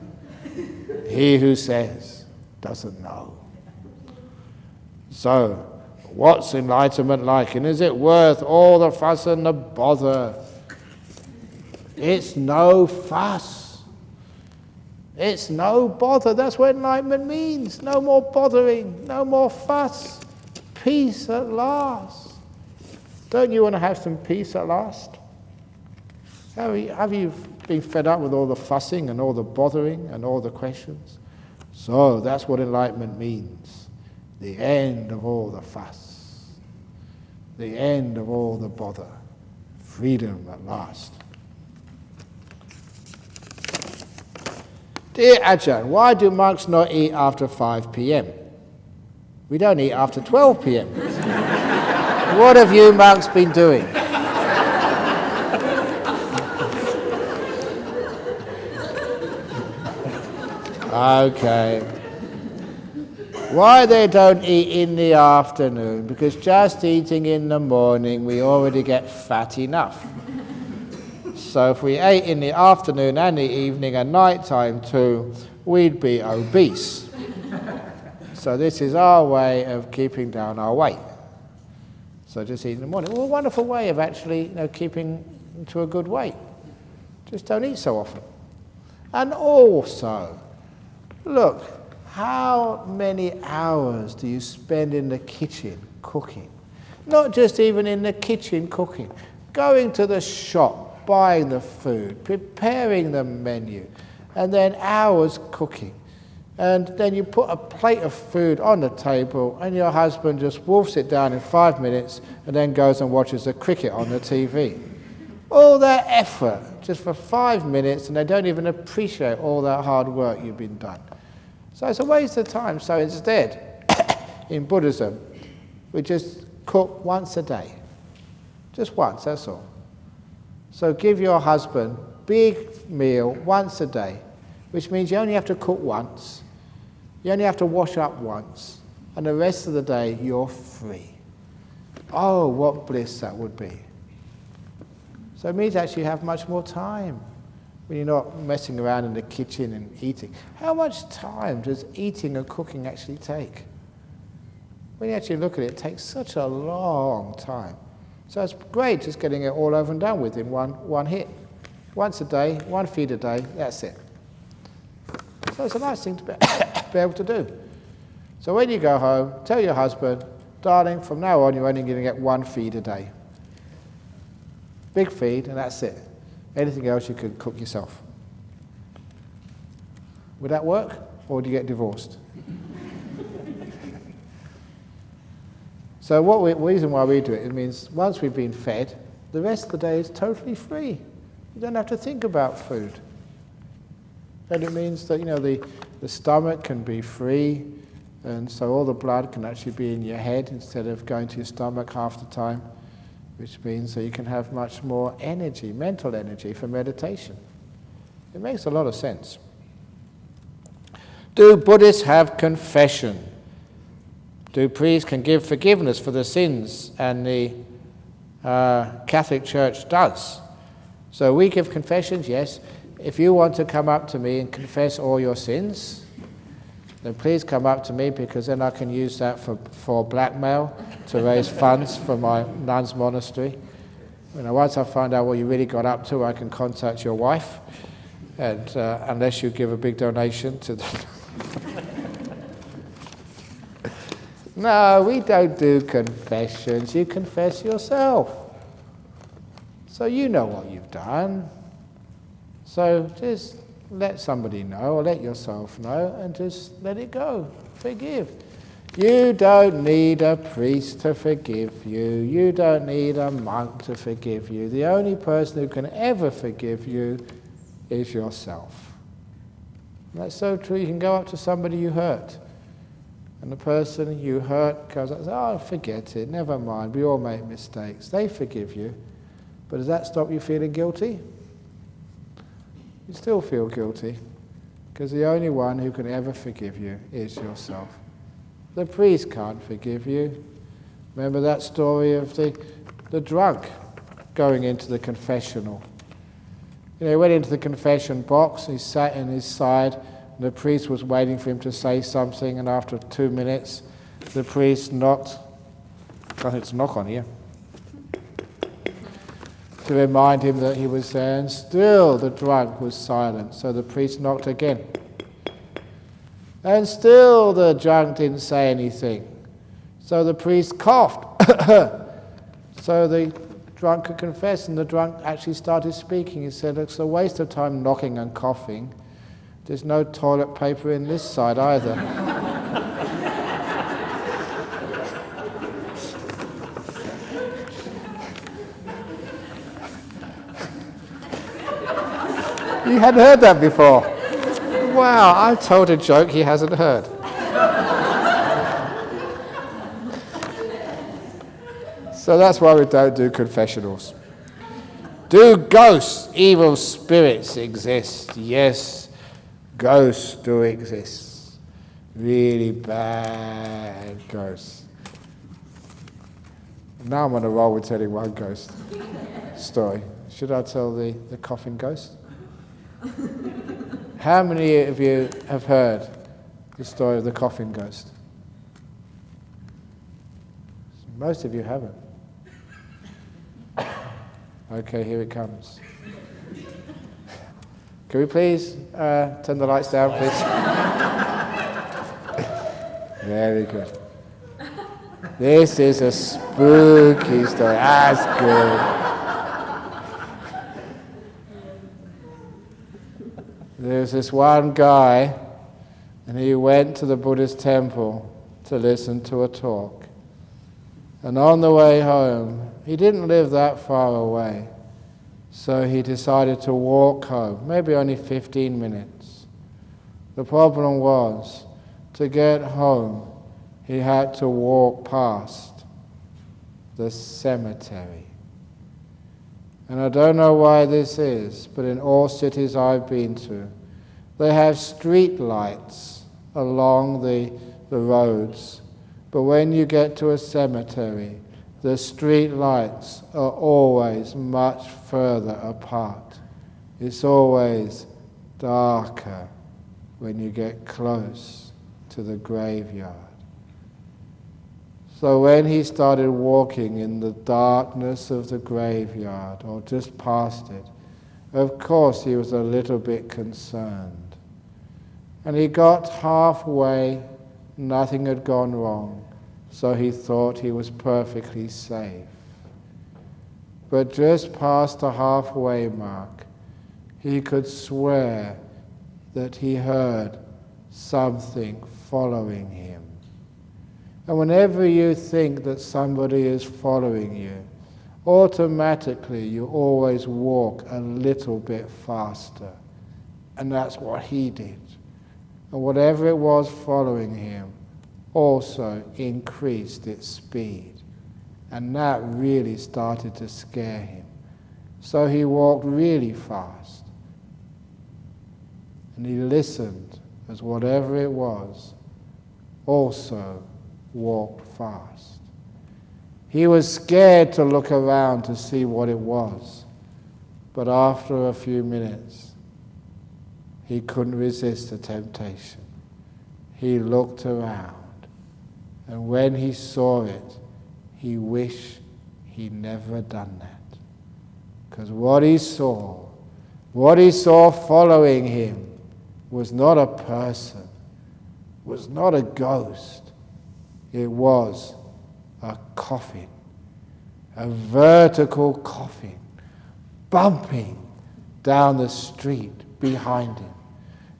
He who says doesn't know. So, what's enlightenment like? And is it worth all the fuss and the bother? It's no fuss. It's no bother. That's what enlightenment means. No more bothering, no more fuss. Peace at last. Don't you want to have some peace at last? Have you been fed up with all the fussing and all the bothering and all the questions? So that's what enlightenment means. The end of all the fuss. The end of all the bother. Freedom at last. Dear Ajahn, why do monks not eat after 5 p.m? We don't eat after 12 p.m. What have you monks been doing? Okay. Why they don't eat in the afternoon? Because just eating in the morning, we already get fat enough. So if we ate in the afternoon and the evening and night time too, we'd be obese. So this is our way of keeping down our weight. So just eat in the morning. Well, a wonderful way of actually, keeping to a good weight. Just don't eat so often. And also, look, how many hours do you spend in the kitchen cooking? Not just even in the kitchen cooking. Going to the shop, buying the food, preparing the menu, and then hours cooking. And then you put a plate of food on the table and your husband just wolfs it down in 5 minutes and then goes and watches the cricket on the TV. All that effort just for 5 minutes, and they don't even appreciate all that hard work you've been done. So it's a waste of time. So instead, in Buddhism, we just cook once a day. Just once, that's all. So give your husband big meal once a day, which means you only have to cook once. You only have to wash up once. And the rest of the day, you're free. Oh, what bliss that would be. So it means actually you have much more time when you're not messing around in the kitchen and eating. How much time does eating and cooking actually take? When you actually look at it, it takes such a long time. So it's great just getting it all over and done with in one hit. Once a day, 1 feed a day, that's it. So it's a nice thing to be able to do. So when you go home, tell your husband, darling, from now on you're only going to get 1 feed a day. Big feed, and that's it. Anything else you can cook yourself. Would that work, or would you get divorced? So the reason why we do it means once we've been fed, the rest of the day is totally free. You don't have to think about food. And it means that, the stomach can be free, and so all the blood can actually be in your head instead of going to your stomach half the time, which means that you can have much more energy, mental energy for meditation. It makes a lot of sense. Do Buddhists have confession? Do priests can give forgiveness for the sins? And the Catholic Church does. So we give confessions, yes. If you want to come up to me and confess all your sins, then please come up to me, because then I can use that for blackmail to raise funds for my nun's monastery. Once I find out what you really got up to, I can contact your wife, and unless you give a big donation to the... No, we don't do confessions. You confess yourself. So you know what you've done. So just let somebody know, or let yourself know, and just let it go. Forgive. You don't need a priest to forgive you. You don't need a monk to forgive you. The only person who can ever forgive you is yourself. And that's so true. You can go up to somebody you hurt, and the person you hurt goes, oh, forget it, never mind, we all make mistakes. They forgive you. But does that stop you feeling guilty? You still feel guilty, because the only one who can ever forgive you is yourself. The priest can't forgive you. Remember that story of the drunk going into the confessional? He went into the confession box, he sat in his side, and the priest was waiting for him to say something, and after 2 minutes, the priest knocked. It's a knock on here. To remind him that he was there, and still the drunk was silent. So the priest knocked again. And still the drunk didn't say anything. So the priest coughed. So the drunk could confess, and the drunk actually started speaking. He said, it's a waste of time knocking and coughing. There's no toilet paper in this side either. You hadn't heard that before. Wow, I told a joke he hasn't heard. So that's why we don't do confessionals. Do ghosts, evil spirits exist? Yes, ghosts do exist. Really bad ghosts. Now I'm on a roll with telling one ghost story. Should I tell the coffin ghost? How many of you have heard the story of the coffin ghost? Most of you haven't. Okay, here it comes. Can we please turn the lights down, please? Very good. This is a spooky story. That's good. There's this one guy, and he went to the Buddhist temple to listen to a talk. And on the way home, he didn't live that far away, so he decided to walk home, maybe only 15 minutes. The problem was, to get home, he had to walk past the cemetery. And I don't know why this is, but in all cities I've been to, they have street lights along the roads. But when you get to a cemetery, the street lights are always much further apart. It's always darker when you get close to the graveyard. So when he started walking in the darkness of the graveyard, or just past it, of course he was a little bit concerned. And he got halfway, nothing had gone wrong, so he thought he was perfectly safe. But just past the halfway mark, he could swear that he heard something following him. And whenever you think that somebody is following you, automatically you always walk a little bit faster. And that's what he did. And whatever it was following him also increased its speed. And that really started to scare him. So he walked really fast. And he listened as whatever it was also walked fast. He was scared to look around to see what it was. But after a few minutes, he couldn't resist the temptation. He looked around, and when he saw it, he wished he'd never done that. Because what he saw following him was not a person, was not a ghost. It was a coffin, a vertical coffin, bumping down the street behind him,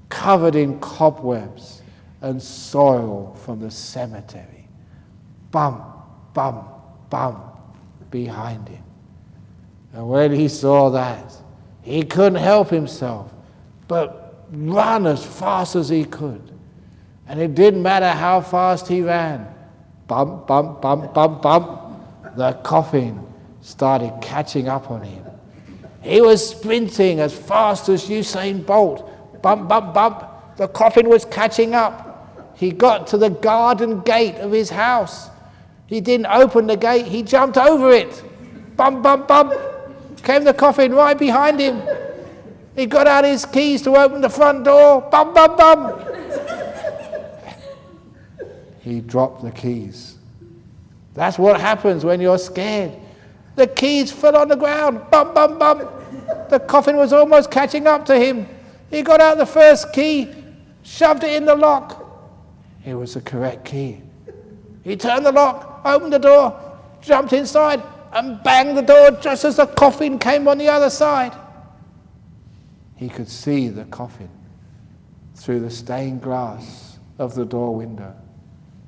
covered in cobwebs and soil from the cemetery. Bump, bump, bump behind him. And when he saw that, he couldn't help himself but run as fast as he could. And it didn't matter how fast he ran. Bump, bump, bump, bump, bump. The coffin started catching up on him. He was sprinting as fast as Usain Bolt. Bump, bump, bump. The coffin was catching up. He got to the garden gate of his house. He didn't open the gate. He jumped over it. Bump, bump, bump. Came the coffin right behind him. He got out his keys to open the front door. Bump, bump, bump. He dropped the keys. That's what happens when you're scared. The keys fell on the ground. Bump, bump, bump. The coffin was almost catching up to him. He got out the first key, shoved it in the lock. It was the correct key. He turned the lock, opened the door, jumped inside, and banged the door just as the coffin came on the other side. He could see the coffin through the stained glass of the door window,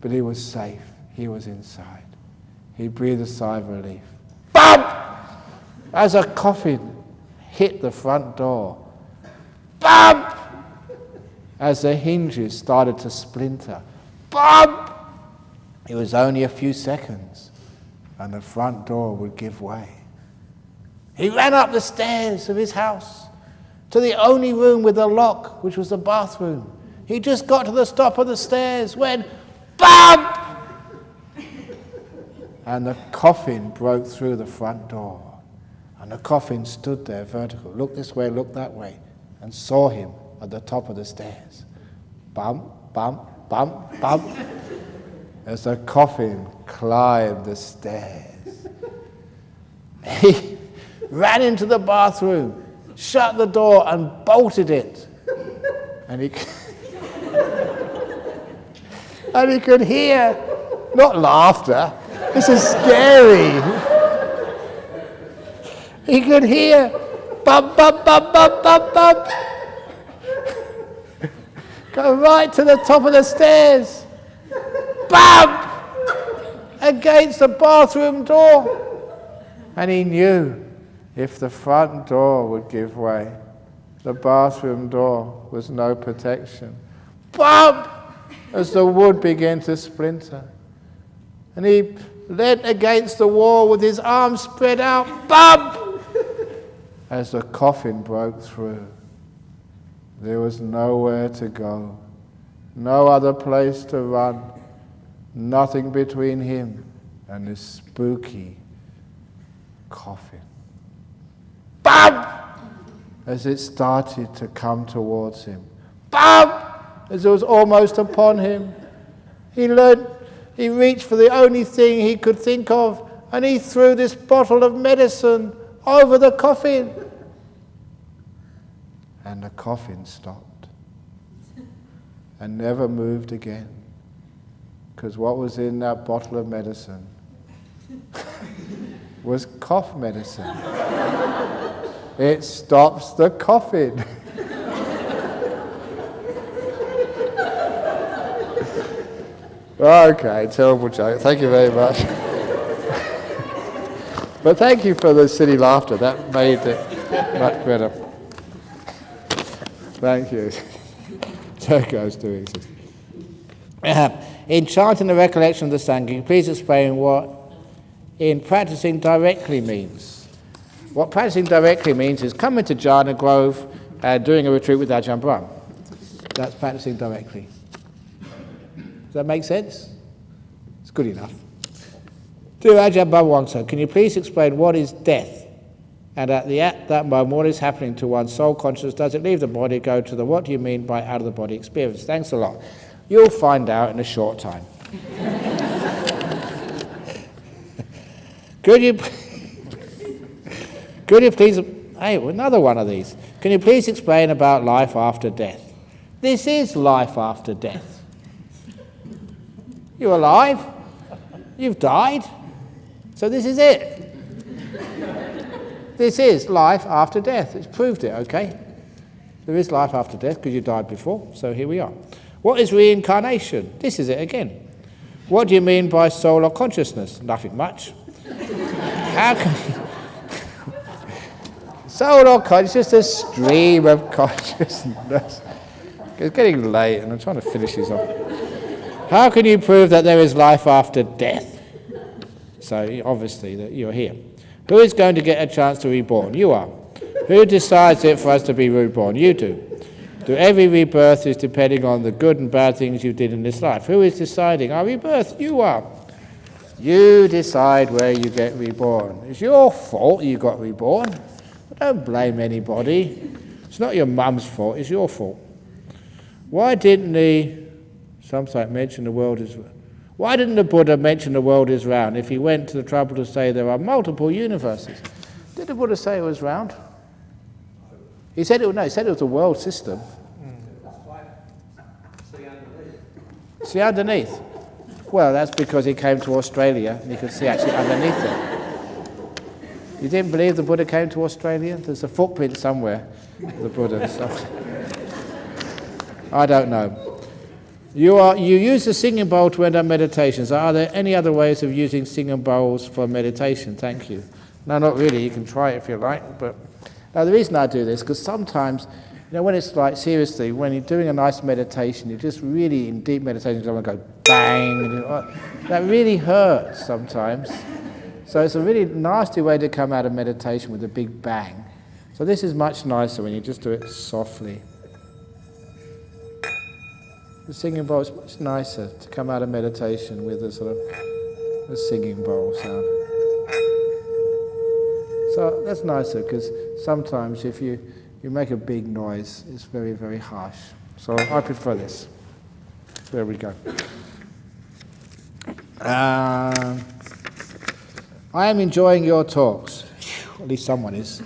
but he was safe. He was inside. He breathed a sigh of relief. Bump! As a coffin hit the front door. Bump! As the hinges started to splinter. Bump! It was only a few seconds, and the front door would give way. He ran up the stairs of his house to the only room with a lock, which was the bathroom. He just got to the top of the stairs when, bump! And the coffin broke through the front door. And the coffin stood there vertical, looked this way, looked that way, and saw him at the top of the stairs. Bump, bump, bump, bump. As the coffin climbed the stairs. He ran into the bathroom, shut the door and bolted it. And he could hear, not laughter, this is scary. He could hear bump, bump, bump, bump, bump, bump. Go right to the top of the stairs. Bump! Against the bathroom door. And he knew if the front door would give way, the bathroom door was no protection. Bump! As the wood began to splinter. And he leant against the wall with his arms spread out. Bump! As the coffin broke through. There was nowhere to go. No other place to run. Nothing between him and this spooky coffin. Bump! As it started to come towards him. Bump! As it was almost upon him. He reached for the only thing he could think of, and he threw this bottle of medicine over the coffin. And the coffin stopped and never moved again. Because what was in that bottle of medicine was cough medicine. It stops the coughing. Okay, terrible joke. Thank you very much. But thank you for the silly laughter. That made it much better. Thank you. So it goes to exist. In chanting the recollection of the Sangha, can you please explain what in practicing directly means? What practicing directly means is coming to Jhana Grove and doing a retreat with Ajahn Brahm. That's practicing directly. Does that make sense? It's good enough. Dear Ajahn Brahm Wangso, can you please explain what is death And at that moment, what is happening to one's soul consciousness? Does it leave the body, go to the what do you mean by out of the body experience? Thanks a lot. You'll find out in a short time. Could you please, hey, another one of these. Can you please explain about life after death? This is life after death. You're alive. You've died. So this is it. This is life after death. It's proved it, okay? There is life after death because you died before, so here we are. What is reincarnation? This is it again. What do you mean by soul or consciousness? Nothing much. How can... Soul or consciousness, a stream of consciousness. It's getting late and I'm trying to finish these off. How can you prove that there is life after death? So obviously that you're here. Who is going to get a chance to be reborn? You are. Who decides it for us to be reborn? You do. Every rebirth is depending on the good and bad things you did in this life. Who is deciding our rebirth? You are. You decide where you get reborn. It's your fault you got reborn. But don't blame anybody. It's not your mum's fault, it's your fault. Why didn't the Buddha mention the world is round if he went to the trouble to say there are multiple universes? Did the Buddha say it was round? He said it was a world system. See underneath? Well, that's because he came to Australia and he could see actually underneath it. You didn't believe the Buddha came to Australia? There's a footprint somewhere of the Buddha. I don't know. You use the singing bowl to end our meditations. Are there any other ways of using singing bowls for meditation? Thank you. No, not really. You can try it if you like. But now the reason I do this, because sometimes, when it's like, seriously, when you're doing a nice meditation, you're just really in deep meditation, you don't want to go bang. And that really hurts sometimes. So it's a really nasty way to come out of meditation with a big bang. So this is much nicer when you just do it softly. The singing bowl is much nicer to come out of meditation with a sort of a singing bowl sound. So that's nicer because sometimes if you make a big noise, it's very, very harsh. So I prefer this. There we go. I am enjoying your talks. At least someone is.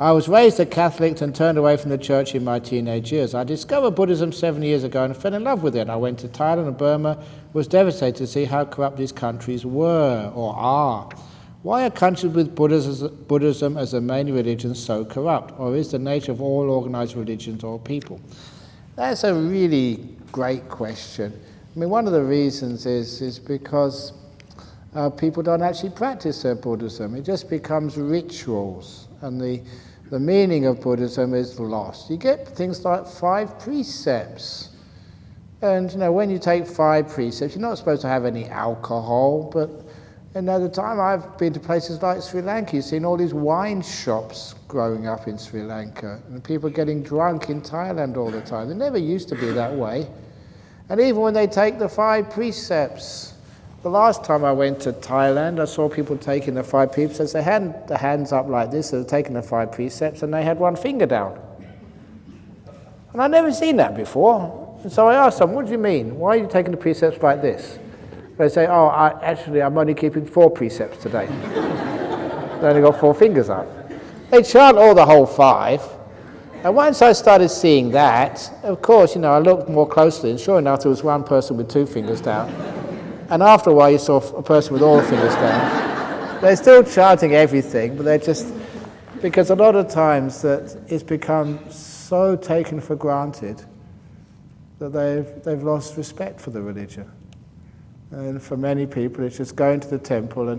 I was raised a Catholic and turned away from the church in my teenage years. I discovered Buddhism 7 years ago and fell in love with it. I went to Thailand and Burma, was devastated to see how corrupt these countries were or are. Why are countries with Buddhism as a main religion so corrupt? Or is the nature of all organized religions or people? That's a really great question. I mean, one of the reasons is because people don't actually practice their Buddhism. It just becomes rituals, and the meaning of Buddhism is lost. You get things like 5 precepts. And, when you take 5 precepts, you're not supposed to have any alcohol, but the time I've been to places like Sri Lanka, you've seen all these wine shops growing up in Sri Lanka, and people getting drunk in Thailand all the time. They never used to be that way. And even when they take the 5 precepts, the last time I went to Thailand, I saw people taking the 5 precepts. They had the hands up like this, they were taking the 5 precepts, and they had 1 finger down. And I'd never seen that before. And so I asked them, what do you mean? Why are you taking the precepts like this? They say, I'm only keeping 4 precepts today. They only got 4 fingers up. They chant all the whole 5. And once I started seeing that, of course, I looked more closely, and sure enough, there was 1 person with 2 fingers down. And after a while, you saw a person with all the fingers down. They're still chanting everything, but they're just... Because a lot of times that it's become so taken for granted that they've lost respect for the religion. And for many people, it's just going to the temple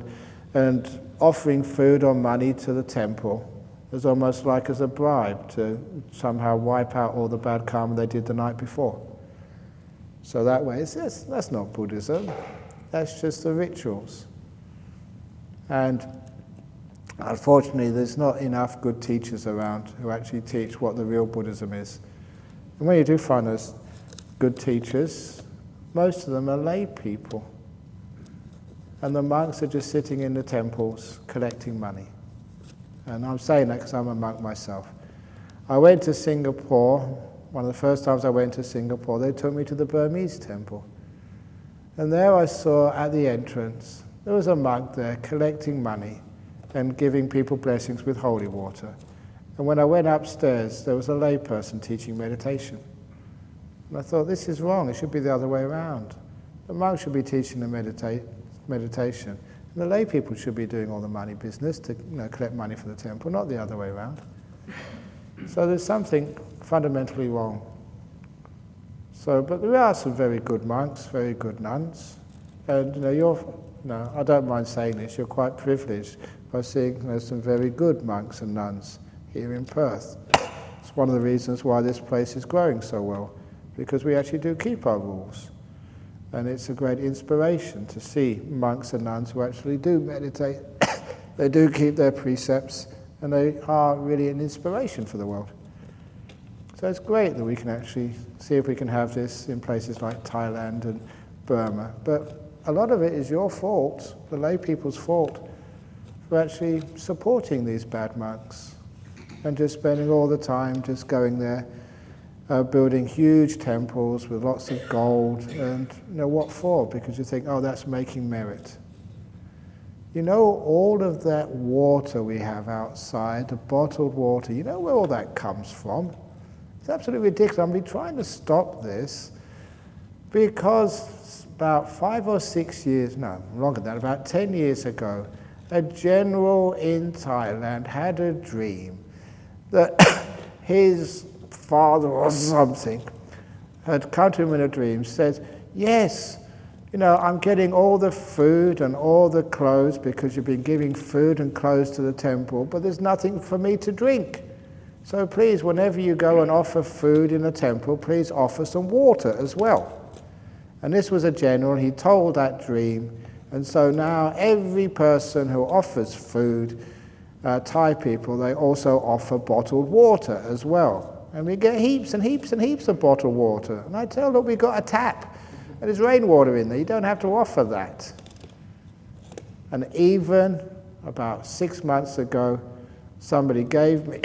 and offering food or money to the temple is almost like as a bribe to somehow wipe out all the bad karma they did the night before. So that way, that's not Buddhism. That's just the rituals. And unfortunately, there's not enough good teachers around who actually teach what the real Buddhism is. And when you do find those good teachers, most of them are lay people. And the monks are just sitting in the temples collecting money. And I'm saying that because I'm a monk myself. I went to Singapore. One of the first times I went to Singapore, they took me to the Burmese temple. And there I saw at the entrance, there was a monk there collecting money and giving people blessings with holy water. And when I went upstairs, there was a layperson teaching meditation. And I thought, this is wrong, it should be the other way around. The monk should be teaching the meditation, and the lay people should be doing all the money business to collect money for the temple, not the other way around. So there's something fundamentally wrong. But there are some very good monks, very good nuns, and I don't mind saying this, you're quite privileged by seeing there's some very good monks and nuns here in Perth. It's one of the reasons why this place is growing so well, because we actually do keep our rules. And it's a great inspiration to see monks and nuns who actually do meditate, they do keep their precepts, and they are really an inspiration for the world. So it's great that we can actually see if we can have this in places like Thailand and Burma. But a lot of it is your fault, the lay people's fault, for actually supporting these bad monks and just spending all the time just going there, building huge temples with lots of gold, and what for? Because you think, oh, that's making merit. All of that water we have outside, the bottled water, you know where all that comes from? It's absolutely ridiculous. I've been trying to stop this because about 5 or 6 years, no, longer than that, about 10 years ago, a general in Thailand had a dream that his father or something had come to him in a dream, said, yes, I'm getting all the food and all the clothes because you've been giving food and clothes to the temple, but there's nothing for me to drink. So please, whenever you go and offer food in the temple, please offer some water as well. And this was a general, he told that dream, and so now every person who offers food, Thai people, they also offer bottled water as well. And we get heaps and heaps and heaps of bottled water. And I tell them, we've got a tap, and there's rainwater in there. You don't have to offer that. And even about 6 months ago, somebody gave me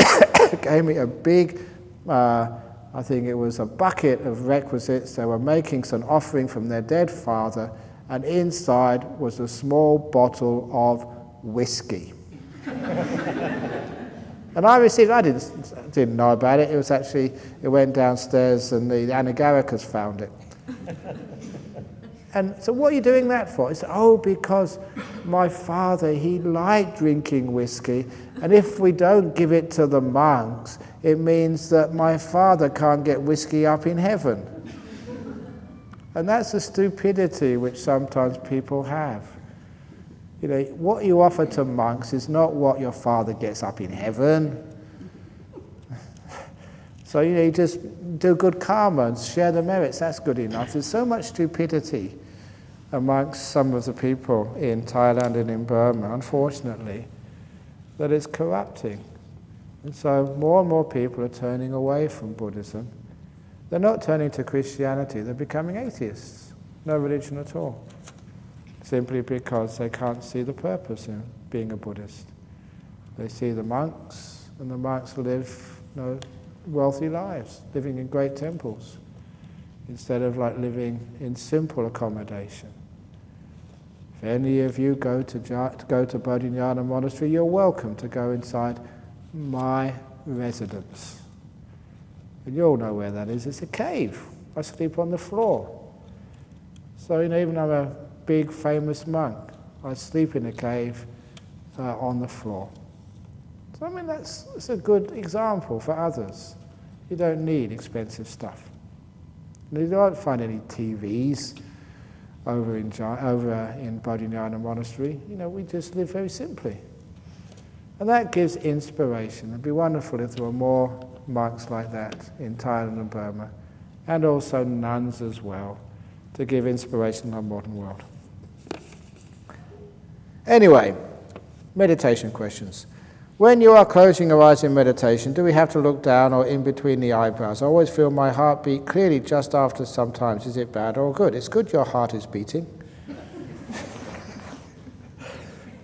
a big, I think it was a bucket of requisites. They were making some offering from their dead father, and inside was a small bottle of whiskey. And I didn't know about it. It went downstairs and the Anagarikas found it. And so what are you doing that for? He said, because my father, he liked drinking whiskey, and if we don't give it to the monks, it means that my father can't get whiskey up in heaven. And that's the stupidity which sometimes people have. What you offer to monks is not what your father gets up in heaven. So, you just do good karma and share the merits, that's good enough. There's so much stupidity amongst some of the people in Thailand and in Burma, unfortunately, that it's corrupting. And so more and more people are turning away from Buddhism. They're not turning to Christianity, they're becoming atheists, no religion at all. Simply because they can't see the purpose in being a Buddhist. They see the monks, and the monks live wealthy lives, living in great temples, instead of living in simple accommodation. If any of you go to Jhana Monastery, you're welcome to go inside my residence. And you all know where that is. It's a cave. I sleep on the floor. So even I'm a big famous monk, I sleep in a cave on the floor. So that's a good example for others. You don't need expensive stuff. You don't find any TVs over in Bodhinyana Monastery. We just live very simply. And that gives inspiration. It'd be wonderful if there were more monks like that in Thailand and Burma, and also nuns as well, to give inspiration to our modern world. Anyway, meditation questions. When you are closing your eyes in meditation, do we have to look down or in between the eyebrows? I always feel my heart beat clearly just after sometimes. Is it bad or good? It's good your heart is beating.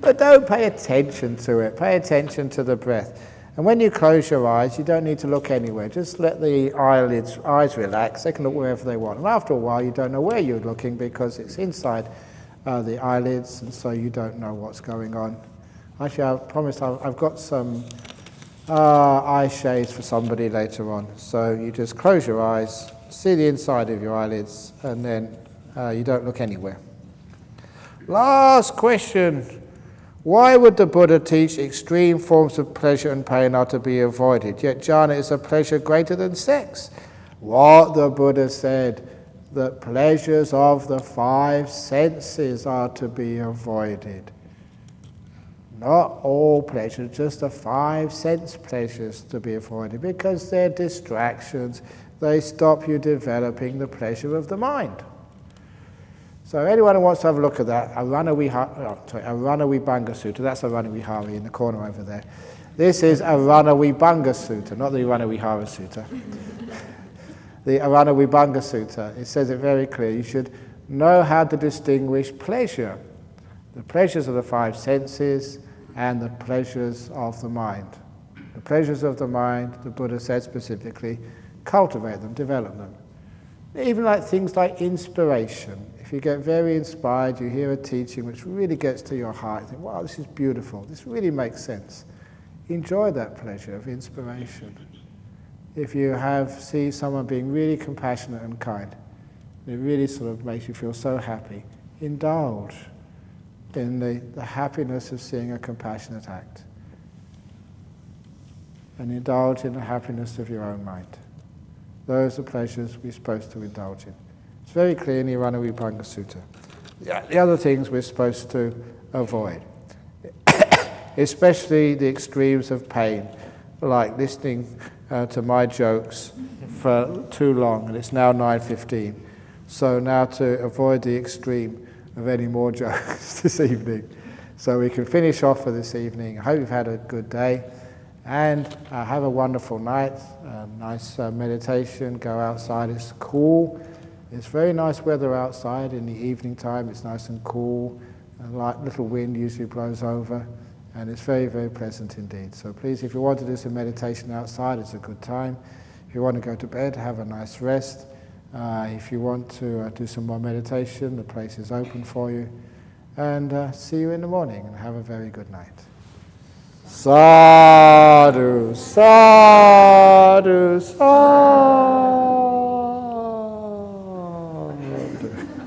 But don't pay attention to it. Pay attention to the breath. And when you close your eyes, you don't need to look anywhere. Just let the eyes relax. They can look wherever they want. And after a while, you don't know where you're looking because it's inside the eyelids, and so you don't know what's going on. Actually, I promised I've got some eye shades for somebody later on. So you just close your eyes, see the inside of your eyelids, and then you don't look anywhere. Last question. Why would the Buddha teach extreme forms of pleasure and pain are to be avoided, yet jhana is a pleasure greater than sex? What the Buddha said, that pleasures of the five senses are to be avoided. Not all pleasures, just the five sense pleasures to be avoided, because they're distractions. They stop you developing the pleasure of the mind. So anyone who wants to have a look at that, Ajahn Vibhanga Sutta, that's Ajahn Vihara in the corner over there. This is Ajahn Vibhanga Sutta, not the Ajahn Vihara Sutta. The Ajahn Vibhanga Sutta, it says it very clear. You should know how to distinguish pleasure, the pleasures of the five senses and the pleasures of the mind. The pleasures of the mind, the Buddha said specifically, cultivate them, develop them. Even like things like inspiration. If you get very inspired, you hear a teaching which really gets to your heart, you think, wow, this is beautiful, this really makes sense. Enjoy that pleasure of inspiration. If you see someone being really compassionate and kind, it really sort of makes you feel so happy. Indulge in the happiness of seeing a compassionate act. And indulge in the happiness of your own mind. Those are pleasures we're supposed to indulge in. It's very clear in the Ajahn Vibhanga Sutta. The other things we're supposed to avoid, especially the extremes of pain, like listening to my jokes for too long, and it's now 9:15. So now to avoid the extreme of any more jokes this evening. So we can finish off for this evening. I hope you've had a good day, and have a wonderful night, nice meditation, go outside, it's cool. It's very nice weather outside in the evening time, it's nice and cool, and light little wind usually blows over, and it's very, very pleasant indeed. So please, if you want to do some meditation outside, it's a good time. If you want to go to bed, have a nice rest. If you want to do some more meditation, the place is open for you. And see you in the morning, and have a very good night. Sadhu, sadhu, sadhu.